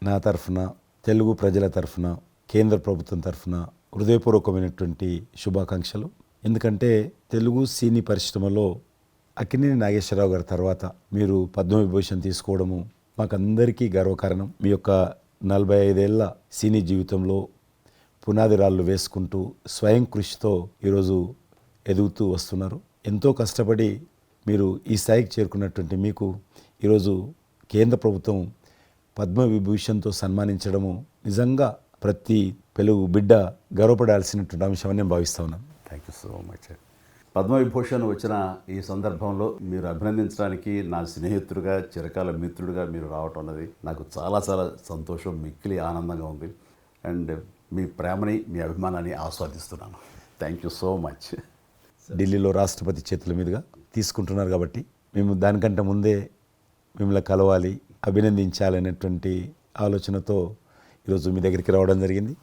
నా తరఫున, తెలుగు ప్రజల తరఫున, కేంద్ర ప్రభుత్వం తరఫున హృదయపూర్వకమైనటువంటి శుభాకాంక్షలు. ఎందుకంటే తెలుగు సినీ పరిశ్రమలో అక్కినేని నాగేశ్వరరావు గారి తర్వాత మీరు పద్మవిభూషణ్ తీసుకోవడము మాకందరికీ గర్వకారణం. మీ యొక్క 45 ఏళ్ల సినీ జీవితంలో పునాది రాళ్ళు వేసుకుంటూ స్వయం కృషితో ఈరోజు ఎదుగుతూ వస్తున్నారు. ఎంతో కష్టపడి మీరు ఈ స్థాయికి చేరుకున్నటువంటి మీకు ఈరోజు కేంద్ర ప్రభుత్వం పద్మవిభూషణ్తో సన్మానించడము నిజంగా ప్రతి తెలుగు బిడ్డ గర్వపడాల్సినటువంటి అంశం అని నేను భావిస్తా ఉన్నాను. Thank you so much. Padma Vibhushan వచ్చిన ఈ సందర్భంలో మీరు అభినందించడానికి నా స్నేహితుడిగా, చిరకాల మిత్రుడిగా మీరు రావటం అన్నది నాకు చాలా చాలా సంతోషం, మిక్కిలి ఆనందంగా ఉంది. అండ్ మీ ప్రేమని, మీ అభిమానాన్ని ఆస్వాదిస్తున్నాను. Thank you so much. ఢిల్లీలో రాష్ట్రపతి చేతుల మీదుగా తీసుకుంటున్నారు కాబట్టి మేము దానికంటే ముందే మిమ్మల్ని కలవాలి, అభినందించాలనేటువంటి ఆలోచనతో ఈరోజు మీ దగ్గరికి రావడం జరిగింది.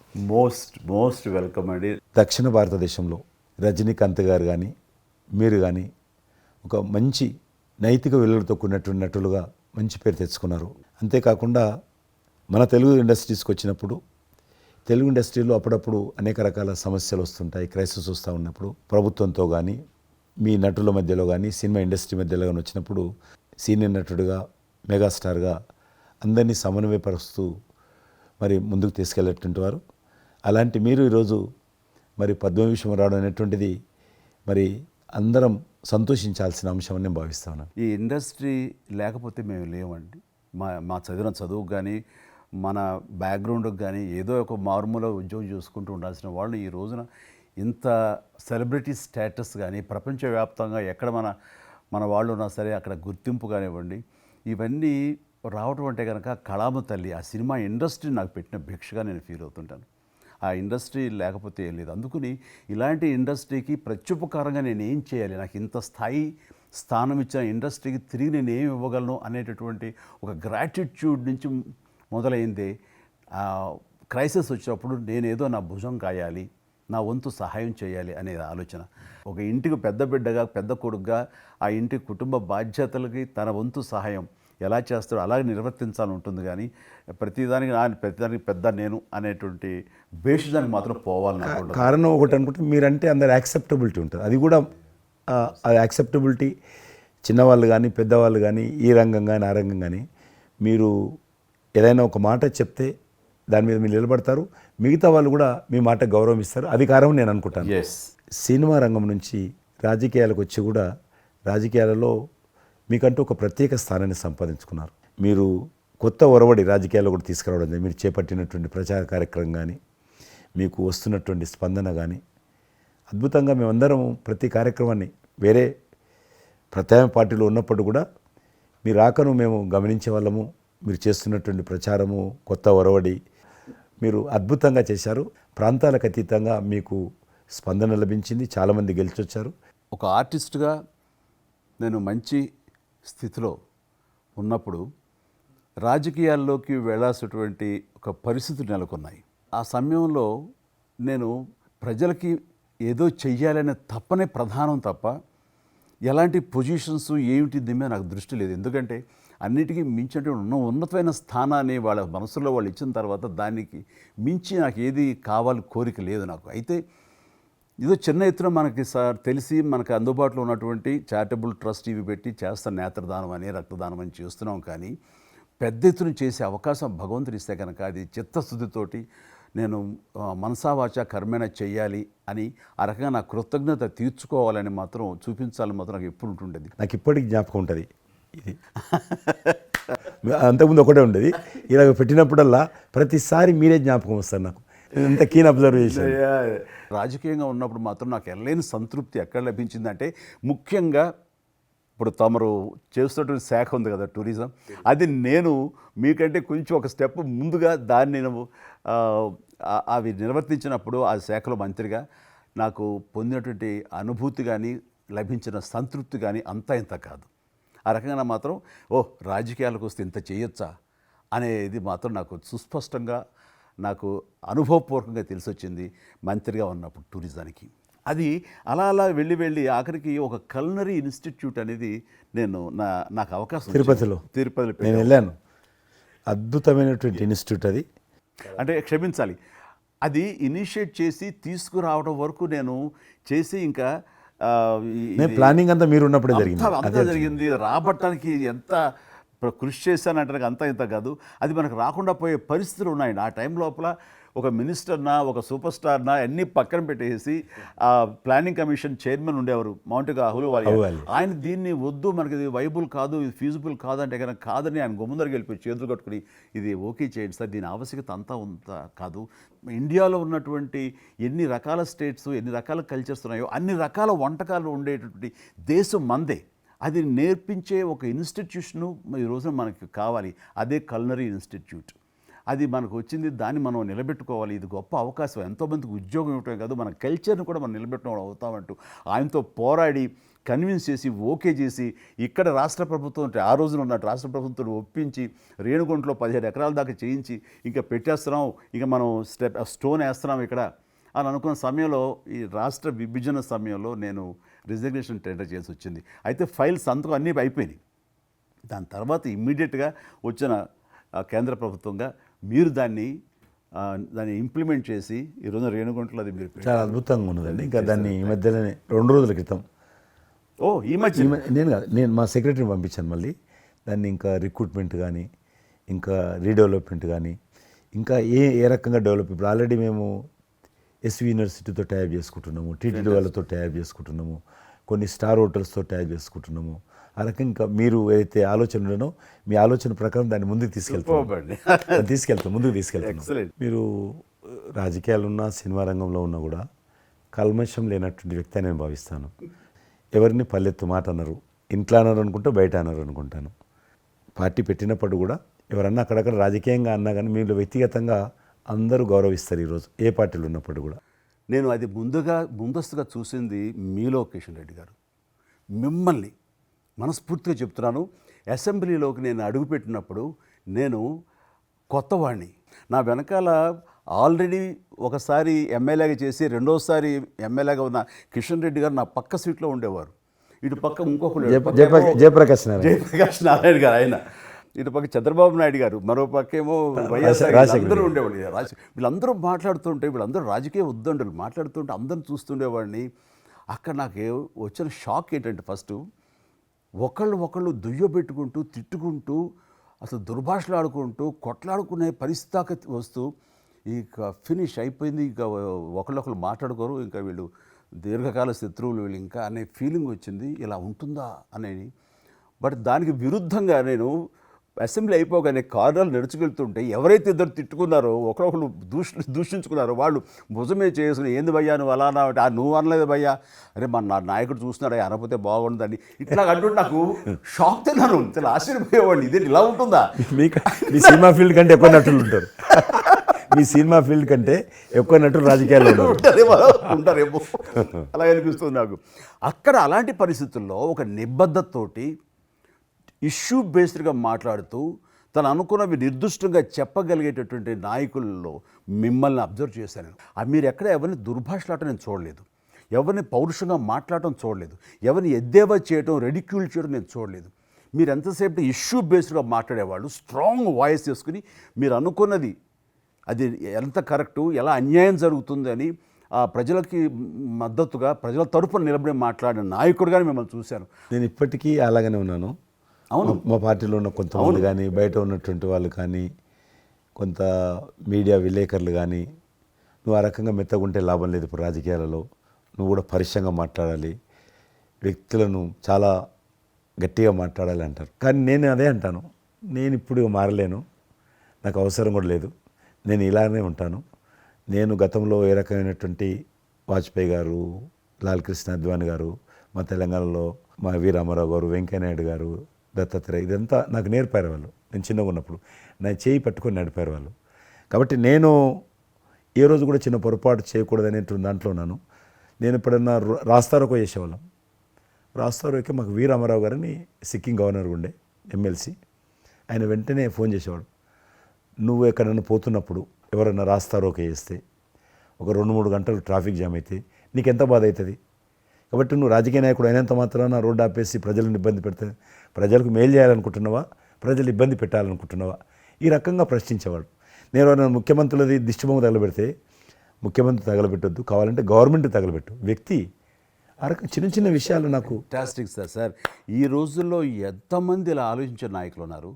మోస్ట్ వెల్కమ్ అండి. దక్షిణ భారతదేశంలో రజనీకాంత్ గారు కానీ మీరు కానీ ఒక మంచి నైతిక విలువలతో కూడినటువంటి నటులుగా మంచి పేరు తెచ్చుకున్నారు. అంతేకాకుండా మన తెలుగు ఇండస్ట్రీస్కి వచ్చినప్పుడు తెలుగు ఇండస్ట్రీలో అప్పుడప్పుడు అనేక రకాల సమస్యలు వస్తుంటాయి, క్రైసిస్ వస్తూ ఉన్నప్పుడు ప్రభుత్వంతో కానీ మీ నటుల మధ్యలో కానీ సినిమా ఇండస్ట్రీ మధ్యలో కానీ వచ్చినప్పుడు సీనియర్ నటుడిగా, మెగాస్టార్గా అందరినీ సమన్వయపరుస్తూ మరి ముందుకు తీసుకెళ్ళేటువంటి వారు. అలాంటి మీరు ఈరోజు మరి పద్మవిభూషణ్ రావడం అనేటువంటిది మరి అందరం సంతోషించాల్సిన అంశం అని నేను భావిస్తాను. ఈ ఇండస్ట్రీ లేకపోతే మేము లేవండి. మా చదివిన చదువుకు కానీ, మన బ్యాక్గ్రౌండ్కి కానీ ఏదో ఒక మారుమూల ఉద్యోగం చూసుకుంటూ ఉండాల్సిన వాళ్ళు ఈ రోజున ఇంత సెలబ్రిటీ స్టేటస్ కానీ ప్రపంచవ్యాప్తంగా ఎక్కడ మన వాళ్ళు ఉన్నా సరే అక్కడ గుర్తింపు కానివ్వండి, ఇవన్నీ రావటం అంటే కనుక కళామ తల్లి, ఆ సినిమా ఇండస్ట్రీ నాకు పెట్టిన భిక్షగా నేను ఫీల్ అవుతుంటాను. ఆ ఇండస్ట్రీ లేకపోతే ఏం లేదు. అందుకని ఇలాంటి ఇండస్ట్రీకి ప్రత్యుపకారంగా నేను ఏం చేయాలి, నాకు ఇంత స్థానం ఇచ్చిన ఇండస్ట్రీకి తిరిగి నేను ఏమి ఇవ్వగలను అనేటటువంటి ఒక గ్రాటిట్యూడ్ నుంచి మొదలైంది. క్రైసిస్ వచ్చినప్పుడు నేనేదో నా భుజం కాయాలి, నా వంతు సహాయం చేయాలి అనే ఆలోచన. ఒక ఇంటికి పెద్ద బిడ్డగా, పెద్ద కొడుకుగా ఆ ఇంటి కుటుంబ బాధ్యతలకి తన వంతు సహాయం ఎలా చేస్తాడో అలాగే నిర్వర్తించాలని ఉంటుంది. కానీ ప్రతిదానికి పెద్ద నేను అనేటువంటి బేషిజానికి మాత్రం పోవాలనుకుంటున్నాను. కారణం ఒకటి అనుకుంటే మీరంటే అందరు యాక్సెప్టబిలిటీ ఉంటుంది. అది కూడా ఆ యాక్సెప్టబిలిటీ చిన్నవాళ్ళు కానీ పెద్దవాళ్ళు కానీ ఈ రంగం కానీ ఆ రంగం కానీ మీరు ఏదైనా ఒక మాట చెప్తే దాని మీద మీరు నిలబడతారు, మిగతా వాళ్ళు కూడా మీ మాట గౌరవం ఇస్తారు. అది కారణం నేను అనుకుంటాను. సినిమా రంగం నుంచి రాజకీయాలకు వచ్చి కూడా రాజకీయాలలో మీకంటూ ఒక ప్రత్యేక స్థానాన్ని సంపాదించుకున్నారు. మీరు కొత్త ఒరవడి రాజకీయాల్లో కూడా తీసుకురావడం, మీరు చేపట్టినటువంటి ప్రచార కార్యక్రమం కానీ మీకు వస్తున్నటువంటి స్పందన కానీ అద్భుతంగా. మేమందరం ప్రతి కార్యక్రమాన్ని వేరే ప్రత్యామ్నాయ పార్టీలో ఉన్నప్పుడు కూడా మీ రాకను మేము గమనించే వాళ్ళము. మీరు చేస్తున్నటువంటి ప్రచారము, కొత్త ఒరవడి మీరు అద్భుతంగా చేశారు. ప్రాంతాలకు అతీతంగా మీకు స్పందన లభించింది, చాలామంది గెలిచొచ్చారు. ఒక ఆర్టిస్ట్గా నేను మంచి స్థితిలో ఉన్నప్పుడు రాజకీయాల్లోకి వెళ్ళాల్సినటువంటి ఒక పరిస్థితులు నెలకొన్నాయి. ఆ సమయంలో నేను ప్రజలకి ఏదో చెయ్యాలనే తప్పనే ప్రధానం తప్ప ఎలాంటి పొజిషన్స్ ఏమిటి దీని మీద నాకు దృష్టి లేదు. ఎందుకంటే అన్నిటికీ మించినటువంటి ఉన్నతమైన స్థానాన్ని వాళ్ళ మనసులో వాళ్ళు ఇచ్చిన తర్వాత దానికి మించి నాకు ఏది కావాలి కోరిక లేదు నాకు. అయితే ఇదో చిన్న ఎత్తున మనకి తెలిసి మనకు అందుబాటులో ఉన్నటువంటి చారిటబుల్ ట్రస్ట్ ఇవి పెట్టి చేస్తాను, నేత్రదానం అని, రక్తదానం అని చేస్తున్నాం. కానీ పెద్ద ఎత్తున చేసే అవకాశం భగవంతుడు ఇస్తే కనుక అది చిత్తశుద్ధితోటి నేను మనసావాచ కర్మేణ చెయ్యాలి అని ఆ రకంగా నా కృతజ్ఞత తీర్చుకోవాలని మాత్రం చూపించాలని మాత్రం నాకు ఎప్పుడు ఉంటుండేది. నాకు ఇప్పటికి జ్ఞాపకం ఉంటుంది. ఇది అంతకుముందు ఒకటే ఉండేది, ఇలాగ పెట్టినప్పుడల్లా ప్రతిసారి మీరే జ్ఞాపకం వస్తారు నాకు. ఎంత కీన్ అబ్జర్వేషన్. రాజకీయంగా ఉన్నప్పుడు మాత్రం నాకు ఎల్లేని సంతృప్తి ఎక్కడ లభించిందంటే, ముఖ్యంగా ఇప్పుడు తమరు చేస్తున్నటువంటి శాఖ ఉంది కదా టూరిజం, అది నేను మీకంటే కొంచెం ఒక స్టెప్ ముందుగా దాన్ని నేను అవి నిర్వర్తించినప్పుడు ఆ శాఖలో మంత్రిగా నాకు పొందినటువంటి అనుభూతి కానీ లభించిన సంతృప్తి కానీ అంతా ఇంత కాదు. ఆ రకంగా మాత్రం రాజకీయాలకు వస్తే ఇంత చేయొచ్చా అనేది మాత్రం నాకు సుస్పష్టంగా నాకు అనుభవపూర్వకంగా తెలిసొచ్చింది మంత్రిగా ఉన్నప్పుడు టూరిజానికి. అది అలా అలా వెళ్ళి ఆఖరికి ఒక కల్నరీ ఇన్స్టిట్యూట్ అనేది నాకు అవకాశం తిరుపతిలో నేను వెళ్ళాను. అద్భుతమైనటువంటి ఇన్స్టిట్యూట్ అది. అంటే క్షమించాలి, అది ఇనిషియేట్ చేసి తీసుకురావడం వరకు నేను చేసి ఇంకా నేను ప్లానింగ్ అంతా మీరు ఉన్నప్పుడే జరిగింది. అంతా జరిగింది. రాబట్టడానికి ఎంత కృషి చేశానంటే అంతా ఇంత కాదు, అది మనకు రాకుండా పోయే పరిస్థితులు ఉన్నాయండి. ఆ టైం లోపల ఒక మినిస్టర్నా ఒక సూపర్ స్టార్నా అన్నీ పక్కన పెట్టేసి ఆ ప్లానింగ్ కమిషన్ చైర్మన్ ఉండేవారు మౌంటిగా అహ్లూవాలియా. ఆయన దీన్ని వద్దు, మనకి ఇది వైబుల్ కాదు, ఇది ఫీజిబుల్ కాదు అంటే కనుక కాదని ఆయన గుమ్మందరికి వెళ్ళిపోయి చేతులు కట్టుకుని ఇది ఓకే చేయండి సార్, దీని ఆవశ్యకత అంతా కాదు. ఇండియాలో ఉన్నటువంటి ఎన్ని రకాల స్టేట్స్, ఎన్ని రకాల కల్చర్స్ ఉన్నాయో అన్ని రకాల వంటకాలు ఉండేటటువంటి దేశం మందే. అది నేర్పించే ఒక ఇన్స్టిట్యూషను ఈ రోజున మనకి కావాలి, అదే కల్నరీ ఇన్స్టిట్యూట్. అది మనకు వచ్చింది, దాన్ని మనం నిలబెట్టుకోవాలి. ఇది గొప్ప అవకాశం, ఎంతోమందికి ఉద్యోగం ఇవ్వటమే కాదు మన కల్చర్ని కూడా మనం నిలబెట్టడం అవుతామంటూ ఆయనతో పోరాడి కన్విన్స్ చేసి ఓకే చేసి ఇక్కడ రాష్ట్ర ప్రభుత్వం ఆ రోజున ఉన్న రాష్ట్ర ప్రభుత్వం ఒప్పించి రేణుగుంటలో 15 ఎకరాల దాకా చేయించి ఇంకా పెట్టేస్తున్నాం, ఇక మనం స్టోన్ వేస్తున్నాం ఇక్కడ అని అనుకున్న సమయంలో ఈ రాష్ట్ర విభజన సమయంలో నేను రిజిగ్నేషన్ టెండర్ చేసి వచ్చింది. అయితే ఫైల్ సంతకం అన్నీ అయిపోయినాయి. దాని తర్వాత ఇమ్మీడియట్గా వచ్చిన కేంద్ర ప్రభుత్వంగా మీరు దాన్ని ఇంప్లిమెంట్ చేసి ఈరోజు రేణుగుంటలో అది మీరు చాలా అద్భుతంగా ఉన్నదండి. ఇంకా దాన్ని ఈ మధ్యలోనే 2 రోజుల క్రితం ఈ మధ్య నేను మా సెక్రటరీని పంపించాను. మళ్ళీ దాన్ని ఇంకా రిక్రూట్మెంట్ కానీ ఇంకా రీడెవలప్మెంట్ కానీ ఇంకా ఏ రకంగా డెవలప్, ఇప్పుడు ఆల్రెడీ మేము ఎస్వి యూనివర్సిటీతో టైప్ చేసుకుంటున్నాము, టీటీడీ వాళ్ళతో టైప్ చేసుకుంటున్నాము, కొన్ని స్టార్ హోటల్స్తో టైప్ చేసుకుంటున్నాము. ఆ రకంగా ఇంకా మీరు ఏదైతే ఆలోచన ఉండనో మీ ఆలోచన ప్రకారం దాన్ని ముందుకు ముందుకు తీసుకెళ్తాం. మీరు రాజకీయాలు ఉన్నా సినిమా రంగంలో ఉన్నా కూడా కల్మషం లేనటువంటి వ్యక్తి అని నేను భావిస్తాను. ఎవరిని పల్లెత్తు మాట అన్నారు, ఇంట్లో అన్నారు అనుకుంటే బయట అన్నారు అనుకుంటాను. పార్టీ పెట్టినప్పుడు కూడా ఎవరన్నా అక్కడక్కడ రాజకీయంగా అన్నా కానీ మీరు వ్యక్తిగతంగా అందరూ గౌరవిస్తారు ఈరోజు ఏ పార్టీలు ఉన్నప్పుడు కూడా. నేను అది ముందస్తుగా చూసింది మీలో కిషన్ రెడ్డి గారు. మిమ్మల్ని మనస్ఫూర్తిగా చెప్తున్నాను, అసెంబ్లీలోకి నేను అడుగుపెట్టినప్పుడు నేను కొత్తవాడిని. నా వెనకాల ఆల్రెడీ ఒకసారి ఎమ్మెల్యేగా చేసి రెండోసారి ఎమ్మెల్యేగా ఉన్న కిషన్ రెడ్డి గారు నా పక్క సీట్లో ఉండేవారు. ఇటు పక్క ఇంకొకరు జయప్రకాష్ నారాయణ గారు, ఆయన ఇటు పక్క చంద్రబాబు నాయుడు గారు, మరో పక్కేమో వైఎస్ఆర్, అందరూ ఉండేవాళ్ళు. వీళ్ళందరూ మాట్లాడుతుంటే, వీళ్ళందరూ రాజకీయ ఉద్దండులు మాట్లాడుతుంటే అందరిని చూస్తుండేవాడిని. అక్కడ నాకు వచ్చిన షాక్ ఏంటంటే, ఫస్ట్ ఒకళ్ళు దుయ్యబెట్టుకుంటూ తిట్టుకుంటూ అసలు దుర్భాషలు ఆడుకుంటూ కొట్లాడుకునే పరిస్థితి వస్తూ ఇక ఫినిష్ అయిపోయింది, ఇక ఒకళ్ళొకళ్ళు మాట్లాడుకోరు, ఇంకా వీళ్ళు దీర్ఘకాల శత్రువులు వీళ్ళు ఇంకా అనే ఫీలింగ్ వచ్చింది. ఇలా ఉంటుందా అనేది. బట్ దానికి విరుద్ధంగా నేను అసెంబ్లీ అయిపోగానే కారులో నడుచుకెళ్తుంటే ఎవరైతే ఇద్దరు తిట్టుకున్నారో ఒకరొకరు దూషించుకున్నారో వాళ్ళు భుజమే చేసుకుని ఏంది భయ్యా నువ్వు అలా అన్నా, నువ్వు అనలేదు భయ్యా, అరే నా నాయకుడు చూస్తున్నాడు అనకపోతే బాగుండదని ఇట్లా అంటుంటే నాకు షాక్ తిన్నాను, చాలా ఆశ్చర్యపోయేవాడిని. ఇది ఇలా ఉంటుందా? మీ సినిమా ఫీల్డ్ కంటే ఎక్కువ నటులు ఉంటారు, మీ సినిమా ఫీల్డ్ కంటే ఎక్కువ నటులు రాజకీయాల్లో ఉంటారేమో అలా అనిపిస్తుంది నాకు. అక్కడ అలాంటి పరిస్థితుల్లో ఒక నిబద్ధతతోటి ఇష్యూ బేస్డ్గా మాట్లాడుతూ తను అనుకున్నవి నిర్దిష్టంగా చెప్పగలిగేటటువంటి నాయకుల్లో మిమ్మల్ని అబ్జర్వ్ చేశాను. మీరు ఎక్కడ ఎవరిని దుర్భాషలాట నేను చూడలేదు, ఎవరిని పౌరుషంగా మాట్లాడటం చూడలేదు, ఎవరిని ఎద్దేవా చేయటం రెడిక్యూల్ చేయడం నేను చూడలేదు. మీరు ఎంతసేపు ఇష్యూ బేస్డ్గా మాట్లాడేవాళ్ళు, స్ట్రాంగ్ వాయిస్ చేసుకుని మీరు అనుకున్నది అది ఎంత కరెక్టు, ఎలా అన్యాయం జరుగుతుంది అని ఆ ప్రజలకి మద్దతుగా ప్రజల తరపున నిలబడి మాట్లాడిన నాయకుడుగానే మిమ్మల్ని చూశాను. నేను ఇప్పటికీ అలాగనే ఉన్నాను. అవును, మా పార్టీలో ఉన్న కొంతమంది కానీ బయట ఉన్నటువంటి వాళ్ళు కానీ కొంత మీడియా విలేకరులు కానీ నువ్వు ఆ రకంగా మెత్తగుంటే లాభం లేదు, ఇప్పుడు రాజకీయాలలో నువ్వు కూడా పరుషంగా మాట్లాడాలి, వ్యక్తులను చాలా గట్టిగా మాట్లాడాలి అంటారు. కానీ నేను అదే అంటాను, నేను ఇప్పుడు మారలేను, నాకు అవసరం కూడా లేదు, నేను ఇలానే ఉంటాను. నేను గతంలో ఏ రకమైనటువంటి వాజ్పేయి గారు, లాల్ కృష్ణ అద్వానీ గారు, మా తెలంగాణలో మా వి రామారావు గారు, వెంకయ్యనాయుడు గారు, దత్తాత్రేయ, ఇదంతా నాకు నేర్పారు వాళ్ళు. నేను చిన్నగా ఉన్నప్పుడు నా చేయి పట్టుకొని నడిపారు వాళ్ళు. కాబట్టి నేను ఏ రోజు కూడా చిన్న పొరపాటు చేయకూడదు అనేటువంటి దాంట్లో ఉన్నాను. నేను ఎప్పుడన్నా రాస్తారోకో చేసేవాళ్ళం. రాస్తారోకే మాకు వి రామారావు గారని సిక్కిం గవర్నర్ ఉండే ఎమ్మెల్సీ, ఆయన వెంటనే ఫోన్ చేసేవాడు. నువ్వు ఎక్కడన్నా పోతున్నప్పుడు ఎవరైనా రాస్తారోకే చేస్తే ఒక 2-3 గంటలు ట్రాఫిక్ జామ్ అయితే నీకు ఎంత బాధ అవుతుంది? కాబట్టి నువ్వు రాజకీయ నాయకుడు అయినంత మాత్రాన రోడ్డు ఆపేసి ప్రజలను ఇబ్బంది పెడితే ప్రజలకు మేలు చేయాలనుకుంటున్నావా, ప్రజలు ఇబ్బంది పెట్టాలనుకుంటున్నావా? ఈ రకంగా ప్రశ్నించేవాడు. నేను ఎవరైనా ముఖ్యమంత్రులది దిష్టిబొమ్మ తగలబెడితే ముఖ్యమంత్రి తగలబెట్టొద్దు, కావాలంటే గవర్నమెంట్ తగలబెట్టు, వ్యక్తి ఆ రకం చిన్న చిన్న విషయాలు నాకు ఫ్యాంటాస్టిక్ సార్. ఈ రోజుల్లో ఎంతమంది ఇలా ఆలోచించే నాయకులు ఉన్నారు,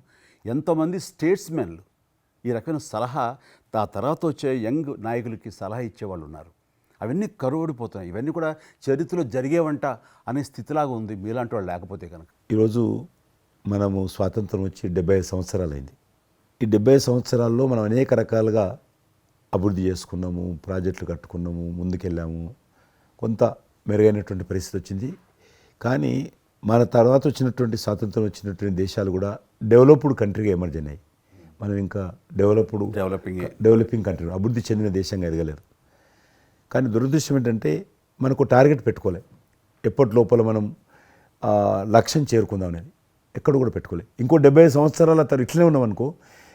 ఎంతమంది స్టేట్స్మెన్లు ఈ రకమైన సలహా ఆ తర్వాత వచ్చే యంగ్ నాయకులకి సలహా ఇచ్చేవాళ్ళు ఉన్నారు. అవన్నీ కరువడిపోతున్నాయి. ఇవన్నీ కూడా చరిత్రలో జరిగేవంట అనే స్థితిలాగా ఉంది మీలాంటి వాళ్ళు లేకపోతే కనుక. ఈరోజు మనము స్వాతంత్రం వచ్చి 75 సంవత్సరాలైంది. ఈ 75 సంవత్సరాల్లో మనం అనేక రకాలుగా అభివృద్ధి చేసుకున్నాము, ప్రాజెక్టులు కట్టుకున్నాము, ముందుకెళ్ళాము, కొంత మెరుగైనటువంటి పరిస్థితి వచ్చింది. కానీ మన తర్వాత వచ్చినటువంటి స్వాతంత్రం వచ్చినటువంటి దేశాలు కూడా డెవలప్డ్ కంట్రీగా ఎమర్జ్ అయినాయి. మనం ఇంకా డెవలపింగ్ కంట్రీ, అభివృద్ధి చెందిన దేశంగా ఎదగలేదు. కానీ దురదృష్టం ఏంటంటే మనకు టార్గెట్ పెట్టుకోలే. ఎప్పటి లోపల మనం లక్ష్యం చేరుకుందాం అనేది ఎక్కడ కూడా పెట్టుకోలేదు. ఇంకో 75 సంవత్సరాల తర్వాత ఇట్లనే ఉన్నాం అనుకో,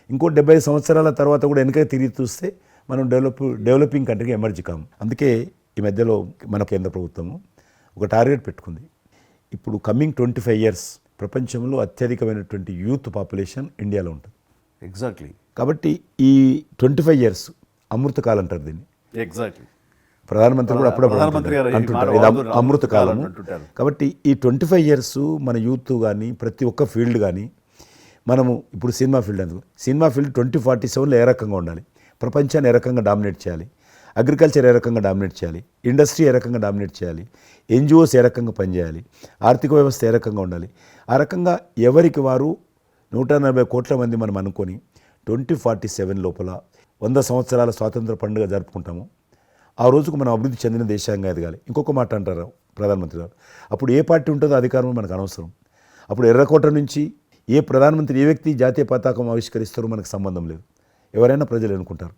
ఇంకో 75 సంవత్సరాల తర్వాత కూడా వెనక తిరిగి చూస్తే మనం డెవలపింగ్ కంట్రీగా ఎమర్జ్ కాము. అందుకే ఈ మధ్యలో మన కేంద్ర ప్రభుత్వము ఒక టార్గెట్ పెట్టుకుంది. ఇప్పుడు కమింగ్ 25 ఇయర్స్ ప్రపంచంలో అత్యధికమైనటువంటి యూత్ పాపులేషన్ ఇండియాలో ఉంటుంది. ఎగ్జాక్ట్లీ. కాబట్టి ఈ 25 ఇయర్స్ అమృతకాలం అంటారు దీన్ని. ఎగ్జాక్ట్లీ. ప్రధానమంత్రి కూడా అప్పుడప్పుడు అంటుంటారు ఇది అమృతకాలం. కాబట్టి ఈ 25 ఇయర్స్ మన యూత్ కానీ ప్రతి ఒక్క ఫీల్డ్ కానీ మనము ఇప్పుడు సినిమా ఫీల్డ్ అందుకు సినిమా ఫీల్డ్ 2047లో ఏ రకంగా ఉండాలి, ప్రపంచాన్ని ఏ రకంగా డామినేట్ చేయాలి, అగ్రికల్చర్ ఏ రకంగా డామినేట్ చేయాలి, ఇండస్ట్రీ ఏ రకంగా డామినేట్ చేయాలి, ఎన్జిఓస్ ఏ రకంగా పనిచేయాలి, ఆర్థిక వ్యవస్థ ఏ రకంగా ఉండాలి, ఆ రకంగా ఎవరికి వారు 140 కోట్ల మంది మనం అనుకొని 2047 లోపల 100 సంవత్సరాల స్వాతంత్ర పండుగ జరుపుకుంటాము. ఆ రోజుకు మనం అభివృద్ధి చెందిన దేశంగా ఎదగాలి. ఇంకొక మాట అంటారు ప్రధానమంత్రి గారు, అప్పుడు ఏ పార్టీ ఉంటుందో అధికారం మనకు అనవసరం. అప్పుడు ఎర్రకోట నుంచి ఏ ప్రధానమంత్రి ఏ వ్యక్తి జాతీయ పతాకం ఆవిష్కరిస్తారో మనకు సంబంధం లేదు, ఎవరైనా ప్రజలు అనుకుంటారు.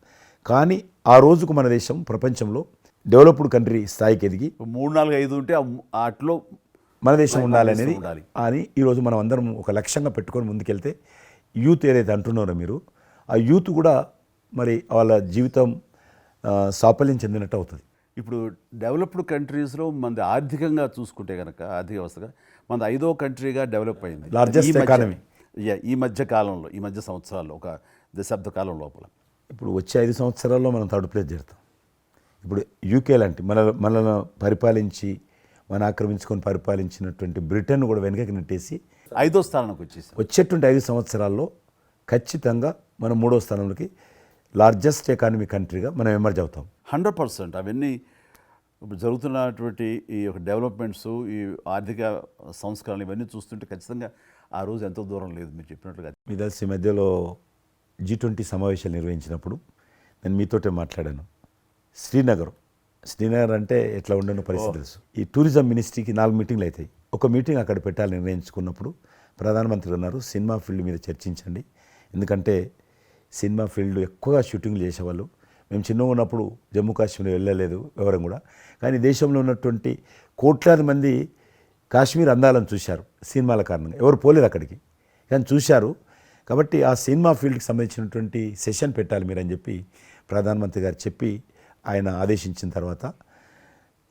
కానీ ఆ రోజుకు మన దేశం ప్రపంచంలో డెవలప్డ్ కంట్రీ స్థాయికి ఎదిగి 3, 4, 5 ఉంటే అట్లో మన దేశం ఉండాలి అనేది అని ఈరోజు మనం అందరం ఒక లక్ష్యంగా పెట్టుకొని ముందుకెళ్తే యూత్ ఏదైతే అంటున్నారో మీరు, ఆ యూత్ కూడా మరి వాళ్ళ జీవితం సాఫల్యం చెందినట్టు అవుతుంది. ఇప్పుడు డెవలప్డ్ కంట్రీస్లో మనది ఆర్థికంగా చూసుకుంటే కనుక ఆర్థిక వ్యవస్థగా మనది 5వ కంట్రీగా డెవలప్ అయింది. లార్జెస్ట్ ఎకానమీ ఈ మధ్య కాలంలో, ఈ మధ్య సంవత్సరాల్లో, ఒక దశాబ్ద కాలం లోపల. ఇప్పుడు వచ్చే 5 సంవత్సరాల్లో మనం థర్డ్ ప్లేస్ చేరుతాం. ఇప్పుడు యూకే లాంటి మనల్ని పరిపాలించి మన ఆక్రమించుకొని పరిపాలించినటువంటి బ్రిటన్ కూడా వెనకకి నెట్టేసి 5వ స్థానానికి వచ్చేసాం. వచ్చేటువంటి 5 సంవత్సరాల్లో ఖచ్చితంగా మనం 3వ స్థానంలోకి లార్జెస్ట్ ఎకానమీ కంట్రీగా మనం ఎమర్జ్ అవుతాం. 100%. అవన్నీ ఇప్పుడు జరుగుతున్నటువంటి ఈ యొక్క డెవలప్మెంట్స్, ఈ ఆర్థిక సంస్కరణలు ఇవన్నీ చూస్తుంటే ఖచ్చితంగా ఆ రోజు ఎంతో దూరం లేదు మీరు చెప్పినట్లుగా. మీ తెలిసి మధ్యలో G20 సమావేశాలు నిర్వహించినప్పుడు నేను మీతోటే మాట్లాడాను. శ్రీనగర్ అంటే ఎట్లా ఉండను పరిస్థితి తెలుసు. ఈ టూరిజం మినిస్ట్రీకి 4 మీటింగ్లు అవుతాయి. ఒక మీటింగ్ అక్కడ పెట్టాలని నిర్ణయించుకున్నప్పుడు ప్రధానమంత్రి అన్నారు, సినిమా ఫీల్డ్ మీద చర్చించండి. ఎందుకంటే సినిమా ఫీల్డ్ ఎక్కువగా షూటింగ్లు చేసేవాళ్ళు. మేము చిన్నగా ఉన్నప్పుడు జమ్మూ కాశ్మీర్ వెళ్ళలేదు ఎవరం కూడా. కానీ దేశంలో ఉన్నటువంటి కోట్లాది మంది కాశ్మీర్ అందాలను చూశారు సినిమాల కారణంగా. ఎవరు పోలేదు అక్కడికి, కానీ చూశారు. కాబట్టి ఆ సినిమా ఫీల్డ్కి సంబంధించినటువంటి సెషన్ పెట్టాలి మీరని చెప్పి ప్రధానమంత్రి గారు చెప్పి ఆయన ఆదేశించిన తర్వాత